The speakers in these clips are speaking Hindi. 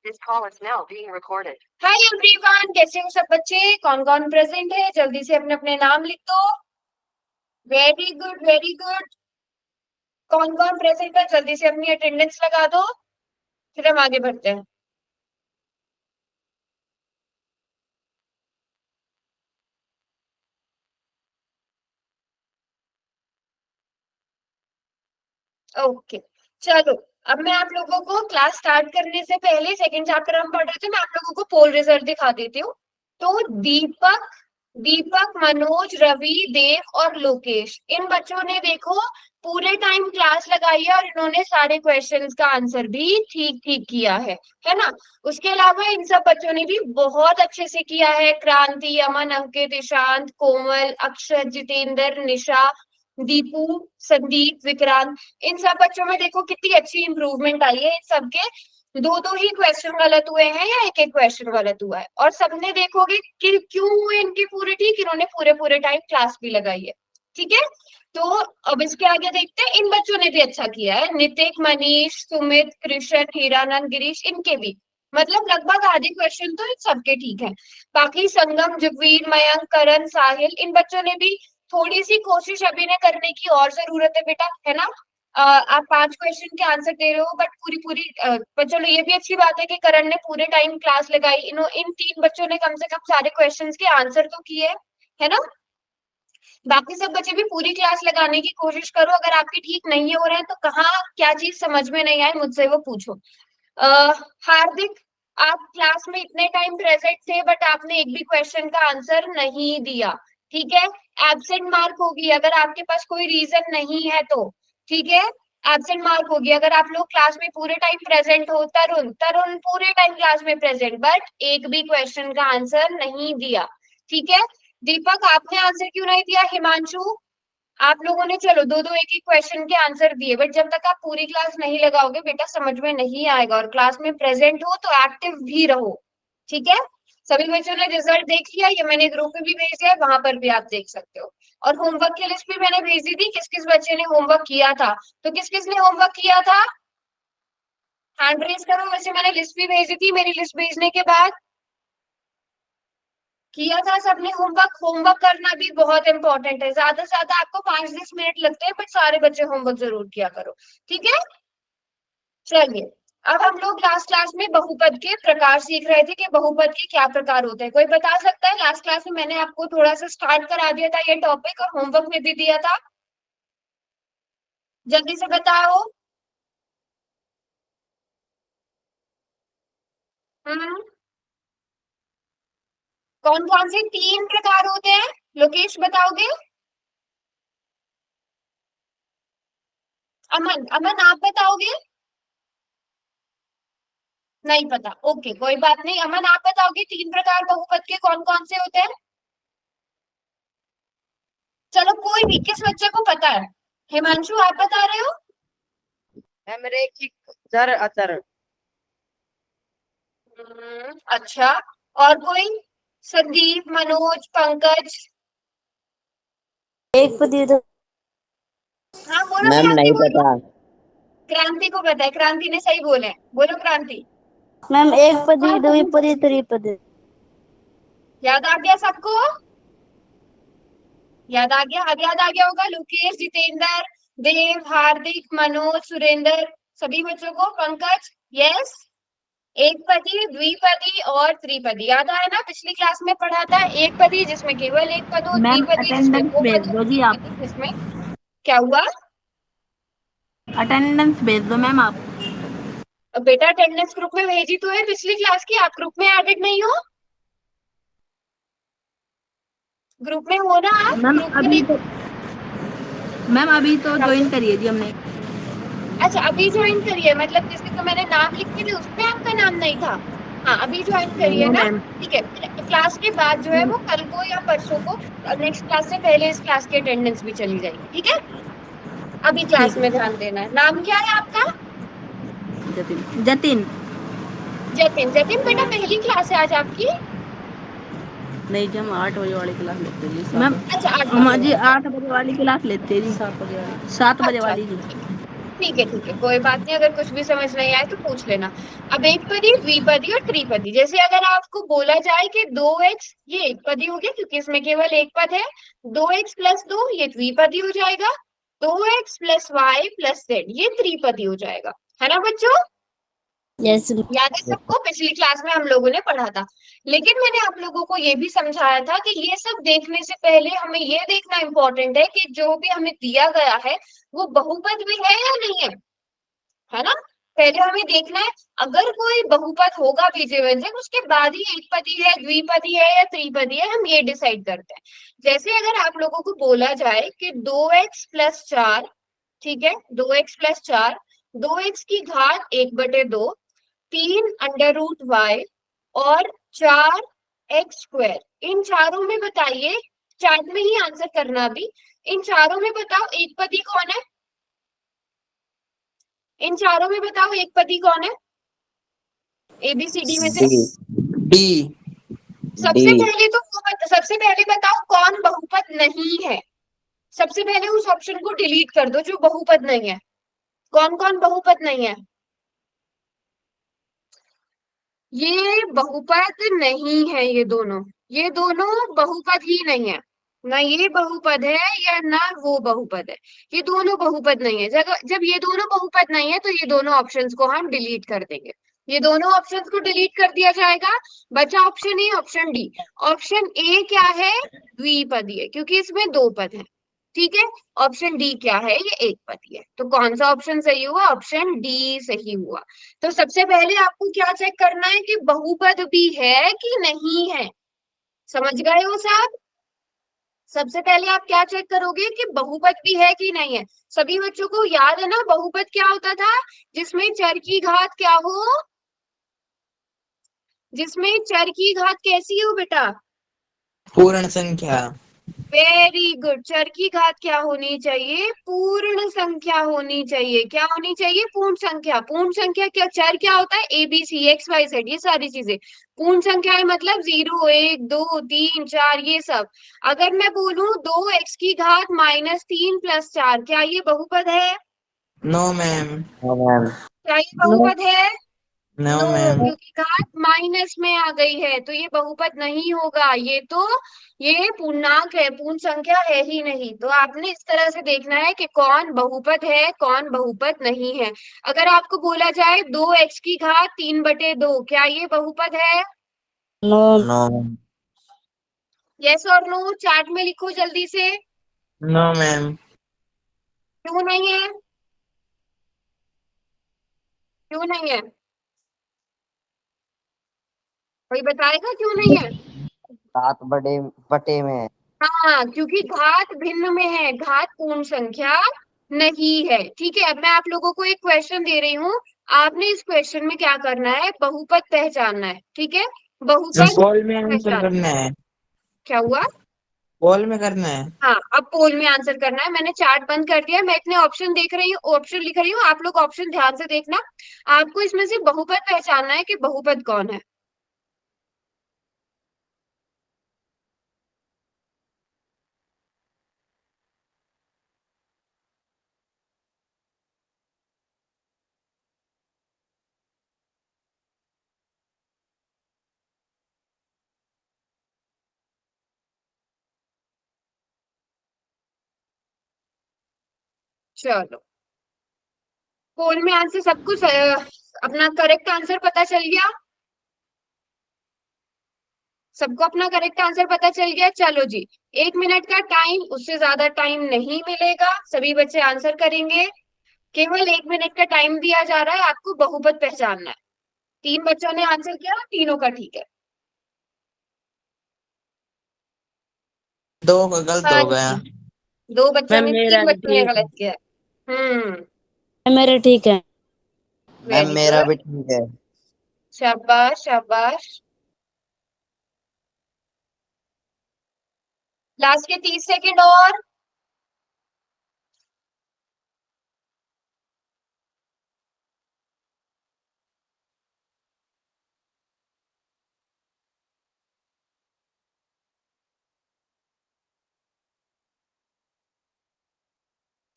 This call is now being recorded. Hi everyone, कैसे हो सब बच्चे? कौन कौन प्रेजेंट है? जल्दी से अपने अपने नाम लिख दो। Very good, very good. कौन कौन प्रेजेंट है? जल्दी से अपनी अटेंडेंस लगा दो, फिर हम आगे बढ़ते हैं। ओके, चलो। अब मैं आप लोगों को क्लास स्टार्ट करने से पहले सेकंड चैप्टर हम पढ़ रहे थे, मैं आप लोगों को पोल रिजल्ट दिखा देती हूँ। तो दीपक दीपक मनोज, रवि, देव और लोकेश, इन बच्चों ने देखो पूरे टाइम क्लास लगाई है और इन्होंने सारे क्वेश्चंस का आंसर भी ठीक ठीक किया है ना। उसके अलावा इन सब बच्चों ने भी बहुत अच्छे से किया है। क्रांति, अमन, अंकित, ईशांत, कोमल, अक्षर, जितेंद्र, निशा, दीपू, संदीप, विक्रांत, इन सब बच्चों में देखो कितनी अच्छी इंप्रूवमेंट आई है। इन सबके दो दो ही क्वेश्चन गलत हुए हैं या एक एक क्वेश्चन गलत हुआ है, और सबने देखोगे कि क्यों हुए इनके पूरे ठीक, इन्होंने पूरे पूरे टाइम क्लास भी लगाई है। ठीक है, तो अब इसके आगे देखते हैं। इन बच्चों ने भी अच्छा किया है, नितिक, मनीष, सुमित, कृष्ण, हीरानंद, गिरीश, इनके भी मतलब लगभग आधे क्वेश्चन तो इन सबके ठीक है। बाकी संगम, जुगवीर, मयंक, करण, साहिल, इन बच्चों ने भी थोड़ी सी कोशिश अभिनय करने की और जरूरत है बेटा, है ना। आप 5 क्वेश्चन के आंसर दे रहे हो, बट पूरी पूरी पर चलो ये भी अच्छी बात है कि करण ने पूरे टाइम क्लास लगाई। इन 3 बच्चों ने कम से कम सारे क्वेश्चंस के आंसर तो किए, है ना। बाकी सब बच्चे भी पूरी क्लास लगाने की कोशिश करो। अगर आपके ठीक नहीं हो रहे हैं तो कहाँ क्या चीज समझ में नहीं आई, मुझसे वो पूछो। हार्दिक, आप क्लास में इतने टाइम प्रेजेंट थे बट आपने एक भी क्वेश्चन का आंसर नहीं दिया। ठीक है, एब्सेंट मार्क होगी अगर आपके पास कोई रीजन नहीं है तो। ठीक है, एब्सेंट मार्क होगी अगर आप लोग क्लास में पूरे टाइम प्रेजेंट हो। तरुण तरुण पूरे टाइम क्लास में प्रेजेंट, बट एक भी क्वेश्चन का आंसर नहीं दिया। ठीक है, दीपक आपने आंसर क्यों नहीं दिया? हिमांशु, आप लोगों ने चलो दो दो एक एक क्वेश्चन के आंसर दिए, बट जब तक आप पूरी क्लास नहीं लगाओगे बेटा समझ में नहीं आएगा। और क्लास में प्रेजेंट हो तो एक्टिव भी रहो। ठीक है, सभी बच्चों ने रिजल्ट देख लिया, ये मैंने ग्रुप में भी भेज दिया है, वहां पर भी आप देख सकते हो। और होमवर्क की लिस्ट भी मैंने भेज दी थी, किस किस बच्चे ने होमवर्क किया था। तो किस किस ने होमवर्क किया था, हैंड रेज करो। वैसे मैंने लिस्ट भी भेजी थी, मेरी लिस्ट भेजने के बाद किया था सबने होमवर्क। होमवर्क करना भी बहुत इंपॉर्टेंट है, ज्यादा से ज्यादा आपको 5-10 मिनट लगते हैं, बट सारे बच्चे होमवर्क जरूर किया करो। ठीक है, चलिए। अब हम लोग लास्ट क्लास में बहुपद के प्रकार सीख रहे थे कि बहुपद के क्या प्रकार होते हैं। कोई बता सकता है? लास्ट क्लास में मैंने आपको थोड़ा सा स्टार्ट करा दिया था ये टॉपिक और होमवर्क में भी दिया था, जल्दी से बताओ। हम्म, कौन कौन से 3 प्रकार होते हैं? लोकेश बताओगे? अमन, अमन आप बताओगे? नहीं पता, ओके कोई बात नहीं। अमन आप बताओगे 3 प्रकार बहुपद के कौन कौन से होते हैं? चलो कोई भी, किस बच्चे को पता है? हिमांशु आप बता रहे हो? रैखिक चर अचर। अच्छा, और कोई? संदीप, मनोज, पंकज? एक पति तो हाँ बोलो मैम क्रांति, नहीं बोलो। पता। क्रांति को पता है, क्रांति ने सही बोला है, बोलो क्रांति। मैम एक पदी द्विपदी त्रिपदी। याद आ गया सबको? याद आ गया? अब याद आ गया होगा। लोकेश, जितेंद्र, देव, हार्दिक, मनोज, सुरेंद्र, सभी बच्चों को। पंकज यस, एक पदी, द्विपदी और त्रिपदी याद आया ना? पिछली क्लास में पढ़ा था। एक पदी जिसमें केवल एक पद हो, मैम द्विपदी जिसमें अटेंडेंस दो भेज पद हो, दो जी आप। त्रिपदी जिसमें क्या हुआ? अटेंडेंस भेज दो मैम आप। अब बेटा अटेंडेंस ग्रुप में भेजी तो है पिछली क्लास की, आप ग्रुप में एडेड नहीं हो? ग्रुप में हो ना आप? मैम ग्रुप में अभी तो देखो। क्या हुआ? ज्वाइन करिए जी हमने। अच्छा अभी ज्वाइन करिए, मतलब जिसमें तो मैंने नाम लिखे थे उसमें आपका नाम नहीं था। हाँ अभी ज्वाइन करिए नो ना। मैम। ठीक है, फिर क्लास के बाद जो है वो कल को या परसों को, नेक्स्ट क्लास से पहले इस क्लास की अटेंडेंस भी चली जाएगी। ठीक है, अभी क्लास ठीक में है। ध्यान देना है। नाम क्या है आपका? जतिन जतिन। जतिन। जतिन बेटा पहली क्लास है आज आपकी? नहीं जी हम 8 बजे वाली क्लास लेते हैं जी। मैम अच्छा 8 हम बजे जी वाली। 8 बजे वाली क्लास लेते हैं जी। 7 बजे वाली। 7 बजे अच्छा वाली जी। ठीक है, कोई बात नहीं, अगर कुछ भी समझ नहीं आए तो पूछ लेना। अब एक पदी, द्विपदी और त्रिपदी, जैसे अगर आपको बोला जाए कि 2x, ये एक पदी हो गया क्योंकि इसमें केवल एक पद है। 2x+2 ये द्विपदी हो जाएगा। 2x+y+z ये त्रिपदी हो जाएगा, है ना बच्चों? यस। याद है सबको? पिछली क्लास में हम लोगों ने पढ़ा था। लेकिन मैंने आप लोगों को ये भी समझाया था कि ये सब देखने से पहले हमें ये देखना इंपॉर्टेंट है कि जो भी हमें दिया गया है वो बहुपद में है या नहीं है ना? पहले हमें देखना है, अगर कोई बहुपद होगा बीजीय व्यंजक, उसके बाद ही एक पदी है, द्विपदी है या त्रिपदी है, हम ये डिसाइड करते हैं। जैसे अगर आप लोगों को बोला जाए कि 2x+4, ठीक है, 2x+4, 2x की घात 1/2, 3 √y और 4x², इन चारों में बताइए, चार्ट में ही आंसर करना अभी। इन चारों में बताओ एक पदी कौन है? इन चारों में बताओ एक पदी कौन है ABCD में से? डी डी डी सबसे पहले तो सबसे पहले बताओ कौन बहुपद नहीं है। सबसे पहले उस ऑप्शन को डिलीट कर दो जो बहुपद नहीं है। कौन कौन बहुपद नहीं है? ये बहुपद नहीं है, ये दोनों बहुपद ही नहीं है। ना ये बहुपद है या ना वो बहुपद है। ये दोनों बहुपद नहीं है। जब जब ये दोनों बहुपद नहीं है तो ये दोनों ऑप्शंस को हम डिलीट कर देंगे। ये दोनों ऑप्शंस को डिलीट कर दिया जाएगा। बचा option A, option D. Option A क्या है? द्विपदी है क्योंकि इसमें दो पद है। ठीक है। ऑप्शन डी क्या है? ये एक पदी है। तो कौन सा ऑप्शन सही हुआ? ऑप्शन डी सही हुआ। तो सबसे पहले आपको क्या चेक करना है कि बहुपद भी है कि नहीं है। समझ गए हो साहब? सबसे पहले आप क्या चेक करोगे कि बहुपद भी है कि नहीं है। सभी बच्चों को याद है ना बहुपद क्या होता था? जिसमें चर की घात क्या हो? जिसमें चर की घात कैसी हो बेटा? पूर्ण संख्या। Very good. चर की घात क्या होनी चाहिए? पूर्ण संख्या होनी चाहिए। क्या होनी चाहिए? पूर्ण संख्या। पूर्ण संख्या क्या, चर क्या होता है? ABCXYZ ये सारी चीजें पूर्ण संख्या है, मतलब 0 1 2 3 4 ये सब। अगर मैं बोलूं 2x की घात -3+4, क्या ये बहुपद है? No ma'am. No ma'am. क्या ये नो। बहुपद है? No no, ma'am. क्योंकि घात माइनस में आ गई है तो ये बहुपद नहीं होगा। ये पूर्णांक है, पूर्ण संख्या है ही नहीं। तो आपने इस तरह से देखना है कि कौन बहुपद है, कौन बहुपद नहीं है। अगर आपको बोला जाए 2x की घात 3/2, क्या ये बहुपद है? नो। No ma'am. यस और नो चार्ट में लिखो जल्दी से। No ma'am. क्यों नहीं है? क्यों नहीं है? कोई बताएगा क्यों नहीं है? 7 बटे में है। हाँ, क्योंकि घात भिन्न में है, घात पूर्ण संख्या नहीं है। ठीक है। अब मैं आप लोगों को एक क्वेश्चन दे रही हूँ। आपने इस क्वेश्चन में क्या करना है? बहुपद पहचानना है। ठीक है। बहुपद पोल में आंसर पहचान। करना है। क्या हुआ? पोल में करना है। हाँ, अब पोल में आंसर करना है। मैंने चार्ट बंद कर दिया, मैं इतने ऑप्शन देख रही हूँ, ऑप्शन लिख रही हूँ, आप लोग ऑप्शन ध्यान से देखना। आपको इसमें से बहुपद पहचानना है कि बहुपद कौन है। चलो, पोल में आंसर सब कुछ अपना करेक्ट आंसर पता चल गया? सबको अपना करेक्ट आंसर पता चल गया? चलो जी, 1 मिनट का टाइम, उससे ज्यादा टाइम नहीं मिलेगा। सभी बच्चे आंसर करेंगे। केवल 1 मिनट का टाइम दिया जा रहा है, आपको बहुपद पहचानना है। 3 बच्चों ने आंसर किया, तीनों का ठीक है। दो का गलत हाँ हो गया। जी, 2 बच्चों मैम ने, मेरा 3 बच्चों ने ठीक है। गलत किया। हम्म। मेरे ठीक है। मैम वेरी मेरा गुड। भी ठीक है। शाबाश शाबाश। लास्ट के 30 सेकंड और।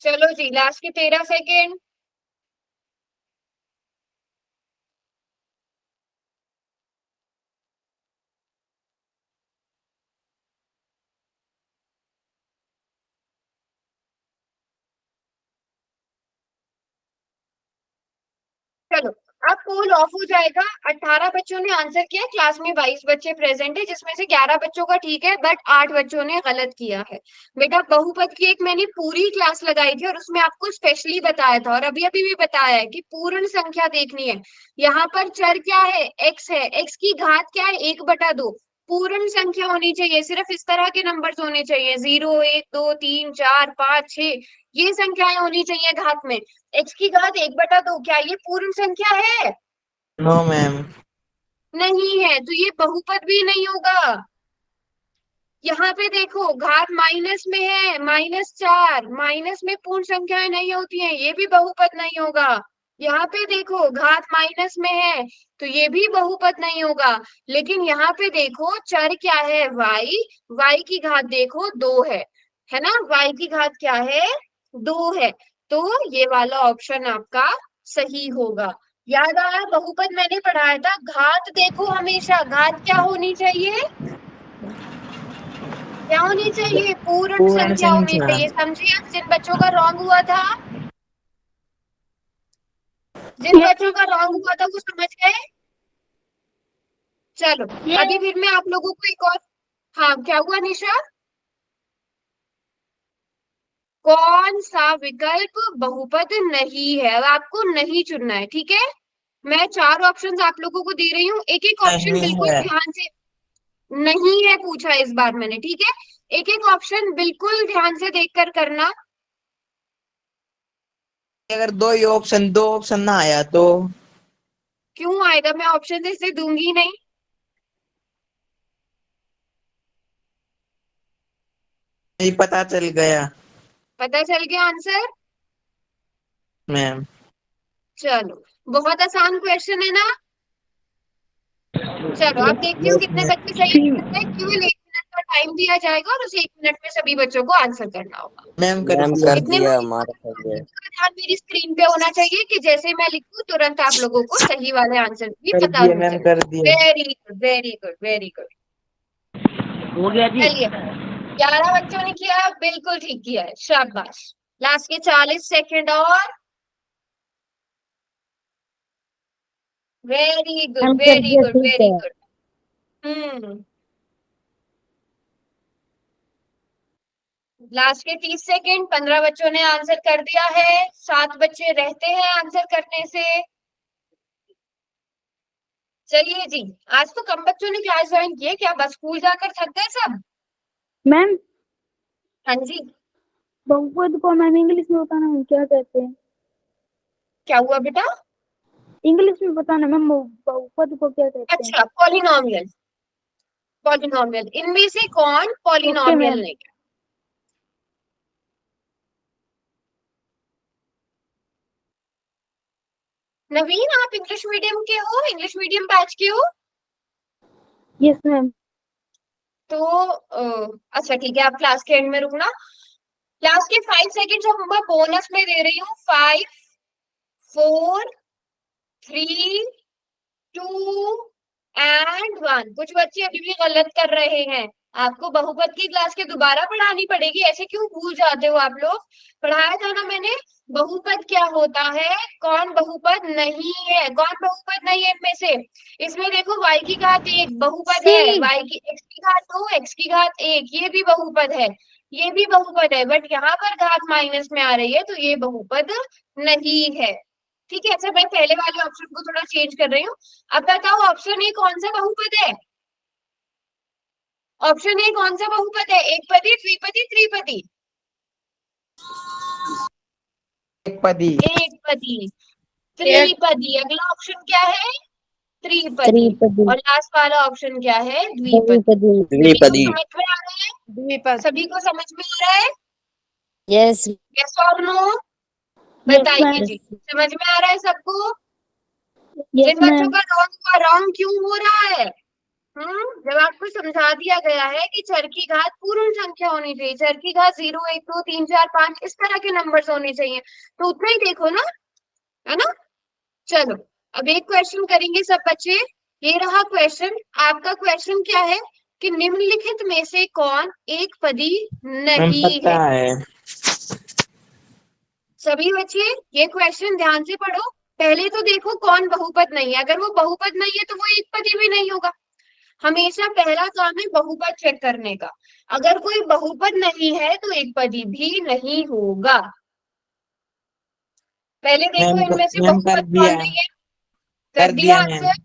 चलो जी, लास्ट के 13 सेकंड। अब पोल ऑफ हो जाएगा। 18 बच्चों ने आंसर किया, क्लास में 22 बच्चे प्रेजेंट है, जिसमें से 11 बच्चों का ठीक है बट 8 बच्चों ने गलत किया है। बेटा बहुपद की एक मैंने पूरी क्लास लगाई थी और उसमें आपको स्पेशली बताया था और अभी अभी भी बताया है कि पूर्ण संख्या देखनी है। यहाँ पर चर क्या है, एक्स है, एक्स की घात क्या है, 1/2। पूर्ण संख्या होनी चाहिए, सिर्फ इस तरह के नंबर्स होने चाहिए, 0 1 2 3 4 5 6, ये संख्याएं होनी चाहिए घात में। एक्स की घात 1/2, क्या ये पूर्ण संख्या है? No ma'am. नहीं है, तो ये बहुपद भी नहीं होगा। यहाँ पे देखो घात माइनस में है, -4, माइनस में पूर्ण संख्याएं नहीं होती हैं, ये भी बहुपद नहीं होगा। यहाँ पे देखो घात माइनस में है, तो ये भी बहुपद नहीं होगा। लेकिन यहाँ पे देखो चर क्या है, y की घात देखो 2 है ना, y की घात क्या है, 2 है। तो ये वाला ऑप्शन आपका सही होगा। याद आया, बहुपद मैंने पढ़ाया था, घात देखो हमेशा, घात क्या होनी चाहिए, क्या होनी चाहिए, पूर्ण पूर्ण संख्या होनी संख्या। चाहिए। समझिए, जिन बच्चों का रॉन्ग हुआ था, जिन बच्चों का रॉन्ग हुआ था वो समझ गए। चलो अभी फिर मैं आप लोगों को एक और, हाँ क्या हुआ निशा, कौन सा विकल्प बहुपद नहीं है, अब आपको नहीं चुनना है, ठीक है। मैं 4 ऑप्शंस आप लोगों को दे रही हूँ, एक एक ऑप्शन नहीं बिल्कुल है। ध्यान से, नहीं है पूछा इस बार मैंने, ठीक है। एक एक ऑप्शन बिल्कुल ध्यान से देखकर करना। अगर दो ऑप्शन ना आया तो? क्यों आएगा, मैं ऑप्शन ऐसे दूंगी नहीं। नहीं, पता चल गया पता चल गया आंसर। मैम। चलो बहुत आसान क्वेश्चन है ना। चलो अब देखती हूँ यस कितने बच्चे सही मैम। करते हैं, केवल 1 मिनट का टाइम दिया जाएगा और उस 1 मिनट में सभी बच्चों को आंसर करना होगा। मैम कर मैम दिया। कर इतने दिया, में हमारा सही है। का ध्यान मेरी स्क्रीन पे होना चाहिए कि जैसे मैं लिखूं तुरंत आप लोगों को सही वाले आंसर भी कर पता दिया हो मैम, जाए। कर दिया। Very good very good very good. हो गया जी। चलिए 11 बच्चों ने किया, बिल्कुल ठीक किया है, शाबाश। लास्ट के 40 सेकंड और, वेरी गुड हम कर वेरी दिया, गुड ठीक वेरी है। गुड। लास्ट के 30 सेकंड, 15 बच्चों ने आंसर कर दिया है, 7 बच्चे रहते हैं आंसर करने से। चलिए जी, आज तो कम बच्चों ने क्लास ज्वाइन की है, क्या बस स्कूल जाकर थक गए सब? मैम हाँ जी, बहुपद को मैम इंग्लिश में बताना, हम क्या कहते हैं? क्या हुआ बेटा? इंग्लिश में बताना मैम, बहुपद को क्या कहते हैं? अच्छा पॉलिनोमियल, पॉलिनोमियल, इनमें से कौन ओके पॉलिनोमियल मैम। नहीं है? नवीन आप इंग्लिश मीडियम के हो, इंग्लिश मीडियम बैच के हो? Yes ma'am. तो अच्छा ठीक है, आप क्लास के एंड में रुकना। क्लास के 5 सेकेंड अब मैं बोनस में दे रही हूँ, 5 4 3 2 एंड 1। कुछ बच्चे अभी भी गलत कर रहे हैं, आपको बहुपद की क्लास के दोबारा पढ़ानी पड़ेगी, ऐसे क्यों भूल जाते हो आप लोग। पढ़ाया था ना मैंने, बहुपद क्या होता है, कौन बहुपद नहीं है, कौन बहुपद नहीं है इनमें से। इसमें देखो y की घात 1 बहुपद है, सी। y की x की घात 2 x की घात 1 ये भी बहुपद है, ये भी बहुपद है, बट यहाँ पर घात माइनस में आ रही है तो ये बहुपद नहीं है। ठीक है, अच्छा मैं पहले वाले ऑप्शन को थोड़ा चेंज कर रही हूँ। अब बताओ ऑप्शन ए कौन सा बहुपद है, ऑप्शन ए कौन सा बहुपद है, एकपदी द्विपदी त्रिपदी? एक पदी। एकपदी, त्रिपदी, अगला ऑप्शन क्या है, त्रिपदी, त्रिपदी। और लास्ट वाला ऑप्शन क्या है, द्विपदी। बहुपदी। सभी को द्विपदी। समझ में आ रहा है, द्विपद। सभी को समझ में आ रहा है, यस। यस और नो यस बताइए मैम। जी, समझ में आ रहा है सबको? यस जिन बच्चों मैम। का रॉन्ग हुआ, रॉन्ग क्यों हो रहा है? जब आपको समझा दिया गया है कि चर की घात पूर्ण संख्या होनी चाहिए, चर की घात 0 1 2 3 4 5 इस तरह के नंबर्स होने चाहिए, तो उतना ही देखो ना, है ना। चलो अब एक क्वेश्चन करेंगे सब बच्चे, ये रहा क्वेश्चन। आपका क्वेश्चन क्या है कि निम्नलिखित में से कौन एक पदी मैम नहीं पता है। है। सभी बच्चे ये क्वेश्चन ध्यान से पढ़ो, पहले तो देखो कौन बहुपद नहीं है, अगर वो बहुपद नहीं है तो वो एक पदी भी नहीं होगा। हमेशा पहला काम है बहुपद चेक करने का। अगर कोई बहुपद नहीं है तो एक पदी भी नहीं होगा। पहले देखो इनमें से मैम कर बहुपद कौन दिया, नहीं है। कर कर दिया दिया मैम। आंसर।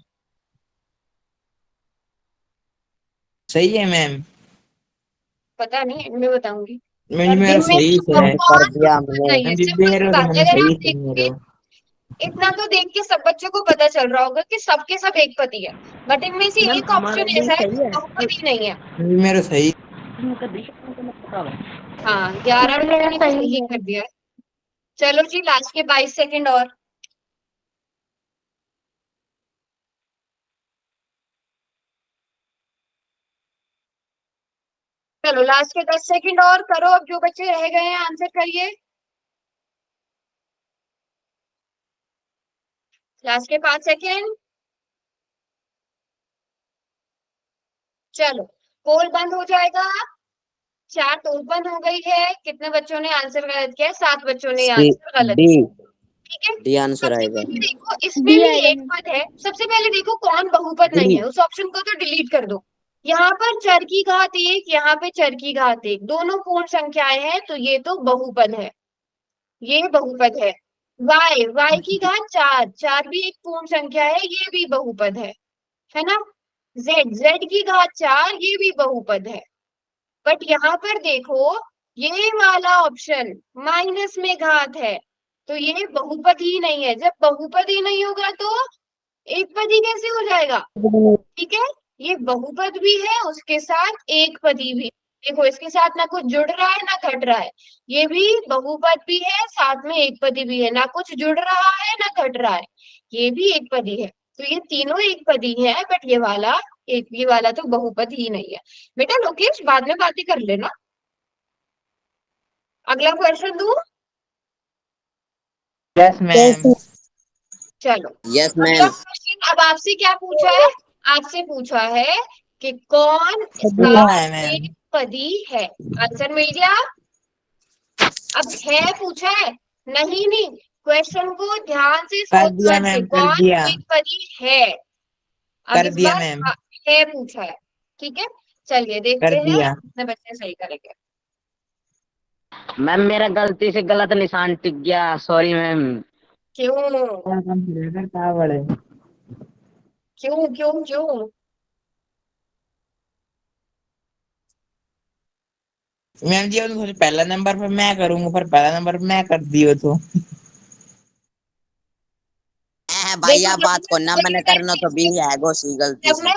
सही है मैम। पता नहीं मैं बताऊंगी। मैम पर मेरा इनमें सही से से है। कर कौन दिया बहुपद हमने। नहीं है, मैम सिंपल सी मेरो बात है। मैम अगर सही आप से देखोगे, मेरो। इतना तो देख के सब बच्चों को पता चल रहा होगा कि सबके सब एक पति है। बट इनमें से मैम एक हमारा ऑप्शन भी ऐसा है सही जो है। बहुपद ही नहीं है। मैम मेरो सही। उनका दृष्टिकोण तो मत बताओ। हाँ, 11 मेरा बच्चों ने तो सही सही है। कर दिया है। चलो जी, लास्ट के 22 सेकंड और। चलो लास्ट के 10 सेकंड और करो, अब जो बच्चे रह गए हैं आंसर करिए। लास्ट के 5 सेकंड। चलो, पोल बंद हो जाएगा। चैट ओपन हो गई है। कितने बच्चों ने आंसर गलत किया है? 7 बच्चों ने डी आंसर गलत डी किया। ठीक है, डी आंसर सबसे आएगा। पहले देखो इसमें डी भी आएगा एक मैम। पद है। सबसे पहले देखो कौन बहुपद नहीं डी है, उस ऑप्शन को तो डिलीट कर दो। यहाँ पर चर की घात 1, यहाँ पे चर की घात 1, दोनों पूर्ण संख्याएं हैं तो ये तो बहुपद है, ये बहुपद है। y की घात 4, 4 भी एक पूर्ण संख्या है, ये भी बहुपद है ना। z की घात 4, ये भी बहुपद है। बट यहाँ पर देखो, ये वाला ऑप्शन माइनस में घात है, तो ये बहुपद ही नहीं है। जब बहुपद ही नहीं होगा तो एक पदी कैसे हो जाएगा? ठीक है, ये बहुपद भी है, उसके साथ एक पदी भी। देखो इसके साथ ना कुछ जुड़ रहा है ना घट रहा है। ये भी बहुपद भी है, साथ में एक पदी भी है, ना कुछ जुड़ रहा है ना घट रहा है। ये भी एक पदी है। तो ये तीनों एक पदी है, बट ये वाला तो बहुपद ही नहीं है। बेटा लोकेश, बाद में बातें कर लेना। अगला क्वेश्चन दूं? Yes ma'am. चलो, यस अगला मैम। क्वेश्चन अब आपसे क्या पूछा है? आपसे पूछा है कि कौन इसका पूछा है एक मैम। पदी है। आंसर मिल गया। अब है पूछा है, नहीं नहीं, क्वेश्चन को ध्यान से कर सोच दिया समझ के, मैम, कर कौन दिया, एक पदी है। अब कर इस दिया बार मैम, है पूछा है। ठीक है, चलिए देखते कर हैं दिया। कितने बच्चे सही करेंगे। मैम मेरा गलती से गलत निशान टिक गया, सॉरी मैम। क्यों कंप्यूटर कहाँ बड़े। क्यों क्यों क्यों? मैम जी उनको पहला नंबर पर मैं करूंगा, पर पहला नंबर पर मैं कर दियो तो। भाई देखो आप बात को ना मैंने करना तो भी है गोशी गलती जब से। मैं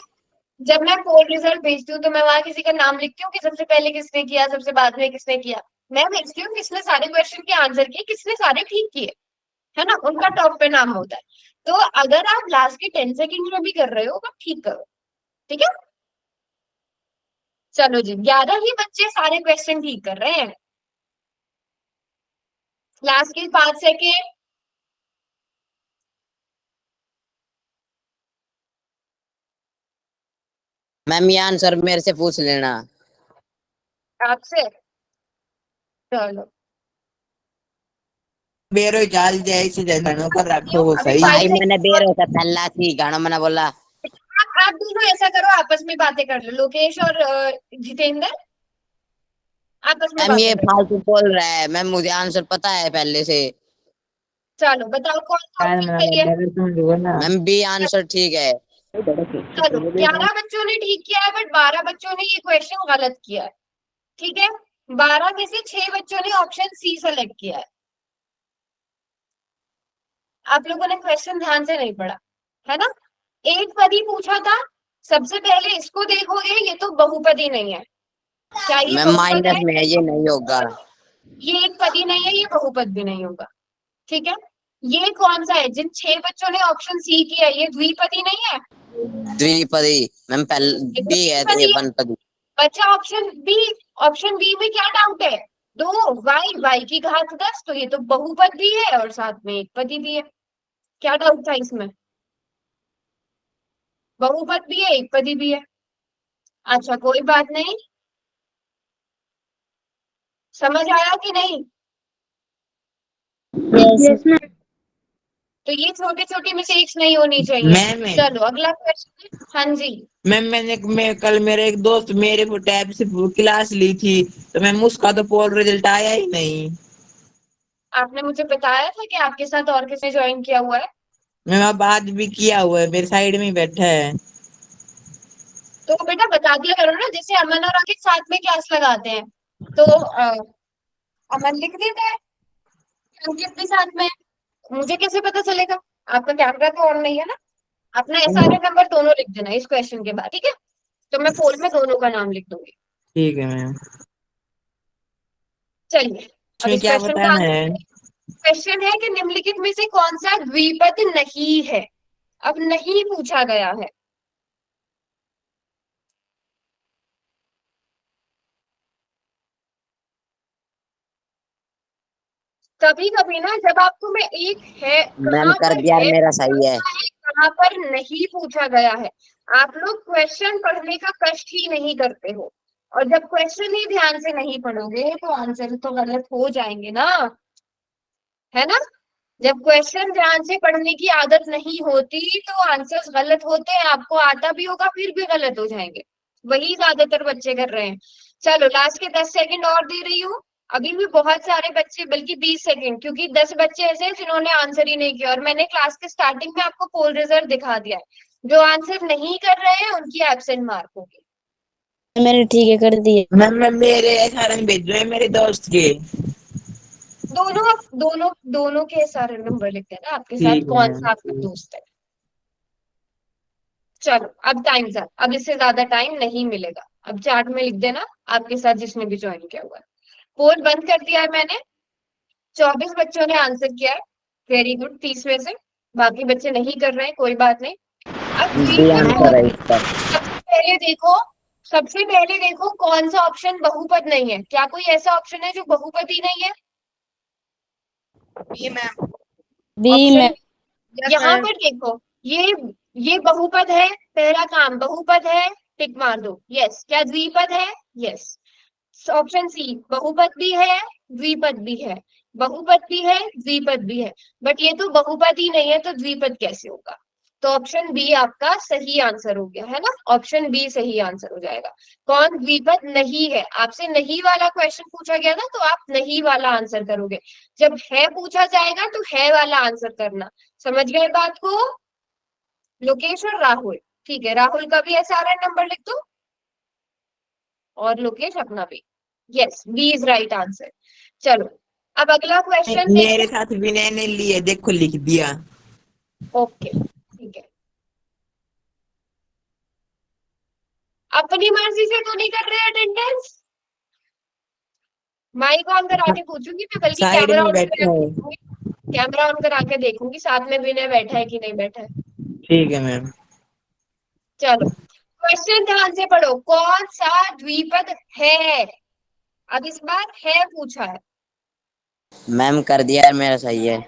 जब मैं पोल रिजल्ट भेजती हूँ तो मैं वहां किसी का नाम लिखती हूँ कि सबसे पहले किसने किया, सबसे बाद में किसने किया। मैं भेजती हूँ किसने सारे क्वेश्चन के आंसर किए, किसने सारे ठीक किए, है ना, उनका टॉप पे नाम होता है। तो अगर आप लास्ट के 10 सेकंड में भी कर रहे हो तो ठीक करो। ठीक है, चलो जी, 11 ही बच्चे सारे क्वेश्चन ठीक कर रहे हैं। लास्ट के 5 सेकेंड। मैम ये आंसर मेरे से पूछ लेना। आपसे, चलो बेरो चाल जैसे जैसा कर रखो वो अभी सही। 5 भाई मैंने सेकेंड और। बेरो से पहला थी गाना मैंने बोला। आप दोनों ऐसा करो, आपस में बातें कर लो, लोकेश और जितेंद्र आपस में मैम ये बातें करो। फालतू बोल रहा है मैम, मुझे आंसर पता है पहले से। चलो बताओ कौन सा यार ऑप्शन सही है। मैंने तुम जो ना। मैम बी आंसर ठीक है। चलो, 11 बच्चों ने ठीक किया है, बट 12 बच्चों ने ये क्वेश्चन गलत किया है। ठीक है, 12 में से 6 बच्चों ने ऑप्शन सी सेलेक्ट किया है। आप लोगों ने क्वेश्चन ध्यान से नहीं पढ़ा, है ना। एक पदी पूछा था, सबसे पहले इसको देखोगे, ये तो बहुपदी नहीं है। क्या ये मैम बहुपद माइनस है? में है, ये नहीं होगा। ये एक पदी नहीं है, ये बहुपद भी नहीं होगा। ठीक है, ये कौन सा है? जिन 6 बच्चों ने ऑप्शन सी किया, ये द्विपदी नहीं है, द्विपदी। मैम पहले ये तो बी है, त्रिपदी ए है। वन पदी। बचा ऑप्शन बी। ऑप्शन बी में क्या डाउट है? दो वाई की घात 10, तो ये तो बहुपद भी है और साथ में एक पदी भी है। क्या डाउट था इसमें? बहुपद भी है, एक पदी भी है। अच्छा कोई बात नहीं, समझ आया कि नहीं? Yes ma'am. तो ये छोटी छोटी मिस्टेक्स नहीं होनी चाहिए। मैम चलो अगला क्वेश्चन। हाँ जी, मैं कल मेरे एक दोस्त मेरे को टैब से क्लास ली थी, तो मैम उसका तो पोल रिजल्ट आया ही नहीं। आपने मुझे बताया था कि आपके साथ और किसने ज्वाइन किया हुआ है। मैम अब आज भी किया हुआ है, मेरे साइड में ही बैठा है। तो बेटा बता दिया करो ना, जैसे अमन और अंकित साथ में क्लास लगाते हैं, तो अमन लिख देता है, अंकित भी साथ में है। मुझे कैसे पता चलेगा? आपका कैमरा तो ऑन नहीं है ना। अपना एसआर नंबर दोनों लिख देना इस क्वेश्चन के बाद, ठीक है? तो मैं पोल में दोनों का नाम लिख दूंगी। ठीक है मैम। चलिए अब इसमें इस क्या क्वेश्चन का बताना है? आंसर। क्वेश्चन है कि निम्नलिखित में से कौन सा द्विपद नहीं है। अब नहीं पूछा गया है। कभी कभी ना जब आपको मैं एक है मैम कहाँ कर पर दिया, है मेरा सही है। पूछा है, कहाँ पर नहीं पूछा गया है, आप लोग क्वेश्चन पढ़ने का कष्ट ही नहीं करते हो। और जब क्वेश्चन ही ध्यान से नहीं पढ़ोगे तो आंसर तो गलत हो जाएंगे ना, है ना? जब क्वेश्चन ध्यान से पढ़ने की आदत नहीं होती तो आंसर्स गलत होते हैं, आपको आता भी होगा फिर भी गलत हो जाएंगे। वही ज्यादातर बच्चे कर रहे हैं। चलो लास्ट के 10 सेकंड और दे रही हूँ। अभी भी बहुत सारे बच्चे, बल्कि 20 सेकंड, क्योंकि 10 बच्चे ऐसे हैं जिन्होंने आंसर ही नहीं किया, और मैंने क्लास के स्टार्टिंग में आपको पोल रिजल्ट दिखा दिया है। जो आंसर नहीं कर रहे हैं उनकी एब्सेंट मार्क होगी। मैंने ठीक है कर दिए। मैम मेरे सारे भेजो है मेरे दोस्त के। दोनों दोनों के सारे नंबर लिख देना, आपके साथ ठीक है कौन मैम। सा आपका दोस्त है। चलो अब टाइम सर, अब इससे ज्यादा टाइम नहीं मिलेगा। अब चार्ट में लिख देना आपके साथ जिसने भी ज्वाइन किया हुआ है। पोल बंद कर दिया है मैंने। 24 बच्चों ने आंसर किया है। वेरी गुड, 30 में से। बाकी बच्चे नहीं कर रहे हैं, कोई बात नहीं। अब बी द्विपद आंसर है इसका। सबसे पहले देखो, सबसे पहले देखो कौन सा ऑप्शन बहुपद नहीं है। क्या कोई ऐसा ऑप्शन है जो बहुपद ही नहीं है? B option ma'am. यहाँ पर देखो, ये बहुपद है। पहला काम बहुपद है, टिक मार दो। यस, क्या द्विपद है? यस। ऑप्शन सी बहुपद भी है, द्विपद भी है। बहुपद भी है, द्विपद भी है। बट ये तो बहुपद ही नहीं है, तो द्विपद कैसे होगा? तो ऑप्शन बी आपका सही आंसर हो गया है ना। ऑप्शन बी सही आंसर हो जाएगा। कौन द्विपद नहीं है? आपसे नहीं वाला क्वेश्चन पूछा गया ना, तो आप नहीं वाला आंसर करोगे। जब है पूछा जाएगा तो है वाला आंसर करना। समझ गए बात को? लोकेश और राहुल। ठीक है, राहुल का भी एसआरएन नंबर लिख दो, और लोकेश अपना भी। Yes, B is right answer. चलो अब अगला क्वेश्चन मेरे देखो। साथ विनय ने लिए, देखो लिख दिया। ओके ठीक है। अपनी मर्जी से तो नहीं कर रहे अटेंडेंस? माइक ऑन करा के पूछूंगी मैं, बल्कि साइड कैमरा में ऑन करा बैठा के है। देखूंगी। कैमरा ऑन करा के देखूंगी साथ में विनय बैठा है कि नहीं बैठा है। ठीक है मैम। चलो क्वेश्चन ध्यान से पढ़ो। कौन सा द्विपद है? अब इस बार है पूछा है। मैम कर दिया, मेरा सही है।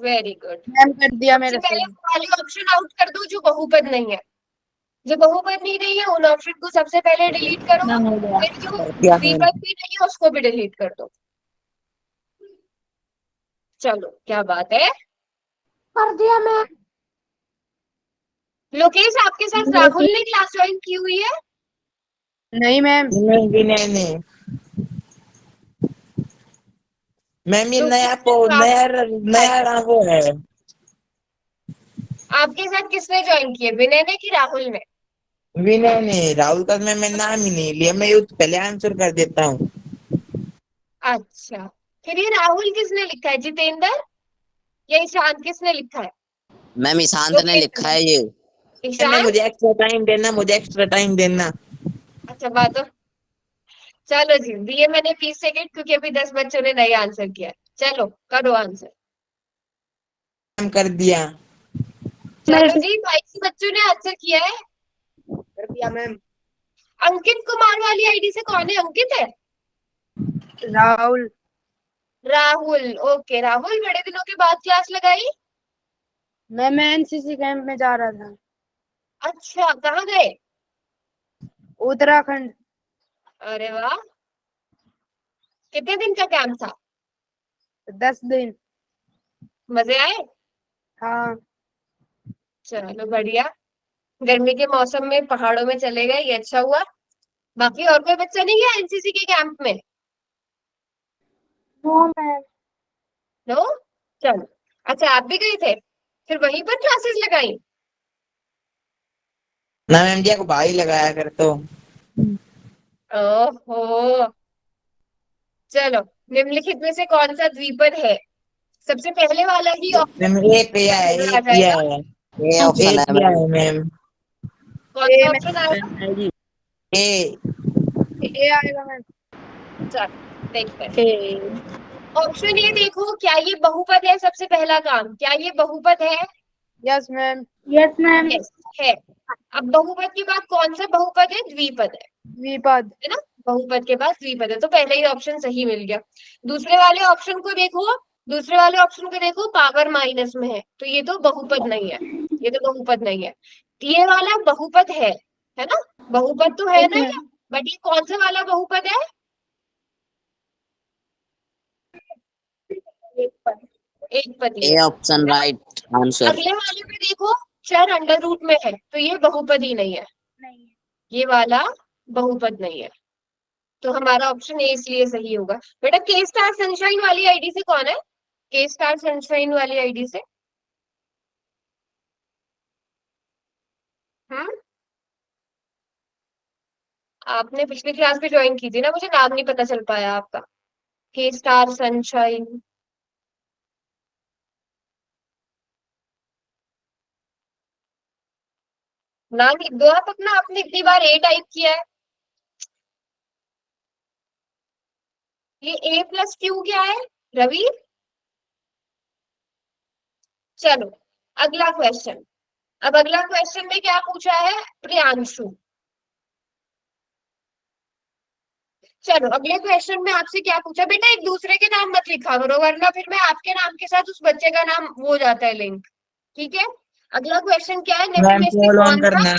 Very good. मैम कर दिया सबसे मेरा पहले सही। वो वाले ऑप्शन आउट कर दो जो बहुपद नहीं है। जो बहुपद नहीं है उन ऑप्शन को सबसे पहले डिलीट करो। मैम हो गया। फिर जो कर दिया मैम। द्विपद भी नहीं है उसको भी डिलीट कर दो। चलो क्या बात है। कर दिया मैं। लोकेश आपके साथ राहुल ने क्लास ज्वाइन की हुई है? नहीं मैम। नहीं विनय ने। मैम ये नया लोकेश ने नया राहुल, नया वो है। आपके साथ किसने ज्वाइन किया, विनय ने कि राहुल ने? विनय ने। राहुल का मैं नाम ही नहीं लिया, मैं ये तो पहले आंसर कर देता हूँ। अच्छा, फिर ये राहुल किसने लिखा है, जितेंद्र या ईशान? किसने लिखा है? मैम ईशांत ने लोकेश लिखा ने। है ये। मैं ईशान। मुझे एक्स्ट्रा टाइम देना, मुझे एक्स्ट्रा टाइम देना। अच्छा बात हो। चलो जी, दिए मैंने 20 सेकेंड, क्योंकि अभी 10 बच्चों ने नहीं आंसर किया है। चलो करो आंसर। काम कर दिया। चलो जी, 22 बच्चों ने आंसर किया है। कर दिया मैम। अंकित कुमार वाली आईडी से कौन है? अंकित है? राहुल। राहुल। ओके राहुल, बड़े दिनों के बाद क्लास लगाई। मैं एनसीसी कैंप में जा रहा था। अच्छा, कहाँ गए? उत्तराखंड। अरे वाह, कितने दिन का कैंप था? 10 दिन। मजे आए? हाँ चलो बढ़िया। गर्मी के मौसम में पहाड़ों में चले गए, ये अच्छा हुआ। बाकी और कोई बच्चा नहीं गया एनसीसी के कैंप में? No ma'am. नो। चलो। अच्छा, आप भी गए थे? फिर वहीं पर क्लासेस लगाई? ना मैम जी को भाई लगाया कर तो। ओहो। चलो, निम्नलिखित में से कौन सा द्विपद है? सबसे पहले वाला ही मैम ऑप्शन एक किया है, नजर आ एक किया जाएगा। है, ए ऑप्शन एक है किया मैम। है मैम। कौन ए सा में ऑप्शन आएगा? है जी। ए। ए आएगा मैम। चलो देखते हैं। ए। ऑप्शन ए देखो, क्या ये बहुपद है? सबसे पहला काम, क्या ये बहुपद है? Yes ma'am. Yes ma'am. Yes है। अब बहुपद के बाद कौन सा बहुपद है? द्विपद द्विपद। है ना? बहुपद के बाद द्विपद है, तो पहले ही ऑप्शन सही मिल गया। दूसरे वाले ऑप्शन को देखो, दूसरे वाले ऑप्शन को देखो, पावर माइनस में है, तो ये तो बहुपद नहीं है, ये तो बहुपद नहीं है। ये वाला बहुपद है ना? बहुपद तो है यस ना ये, मैम। बट ये कौन सा वाला बहुपद है? एक पद। एक पदी ए है। Option right answer. अगले वाले में देखो, चर अंडर रूट में है, तो ये बहुपद ही नहीं है, नहीं है। ये वाला बहुपद नहीं है। तो हमारा ऑप्शन ए इसलिए सही होगा। बेटा, के स्टार सनशाइन वाली आईडी से कौन है? के स्टार सनशाइन वाली आईडी से? हम्म। आपने पिछली क्लास भी ज्वाइन की थी ना, मुझे नाम नहीं पता चल पाया आपका। के स्टार सनशाइन। नाम लिख दो आप अपना, आपने इतनी बार ए टाइप किया है। ये ए प्लस क्यू क्या है रवि? चलो, अगला क्वेश्चन। अब अगला क्वेश्चन में क्या पूछा है? प्रियांशु। चलो, अगले क्वेश्चन में आपसे क्या पूछा? बेटा, एक दूसरे के नाम मत लिखा करो, वरना फिर मैं आपके नाम के साथ उस बच्चे का नाम वो हो जाता है लिंक। ठीक है? अगला क्वेश्चन क्या है? निम्न मैम में से पोल ऑन कौन सा करना।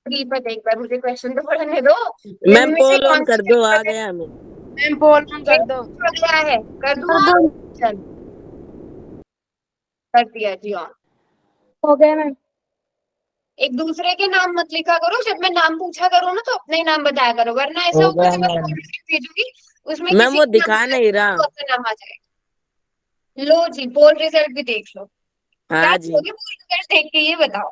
द्विपद? एक बार मुझे क्वेश्चन तो पढ़ने दो। मैम निम्न में से पोल ऑन कौन सा कर दो, आ द्विपद है? गया हमें। मैम पोल ऑन ये कर दो। पूछा गया है, कर दूं कर ऑन? दो। चल, कर दिया जी ऑन। हो गया मैम। एक दूसरे के नाम मत लिखा करो, जब मैं नाम पूछा करूँ ना तो अपने ही नाम बताया करो, वरना ऐसा हो होगा गया जब मैं मैम। पोल रिजल्ट भेजूंगी उसमें मैम किसी वो का नाम दिखा बताया नहीं रहा। तो अपना नाम आ जाएगा। लो जी, पोल रिजल्ट भी देख लो। क्या हाँ जी। करोगे पोल रिजल्ट देख के, ये बताओ।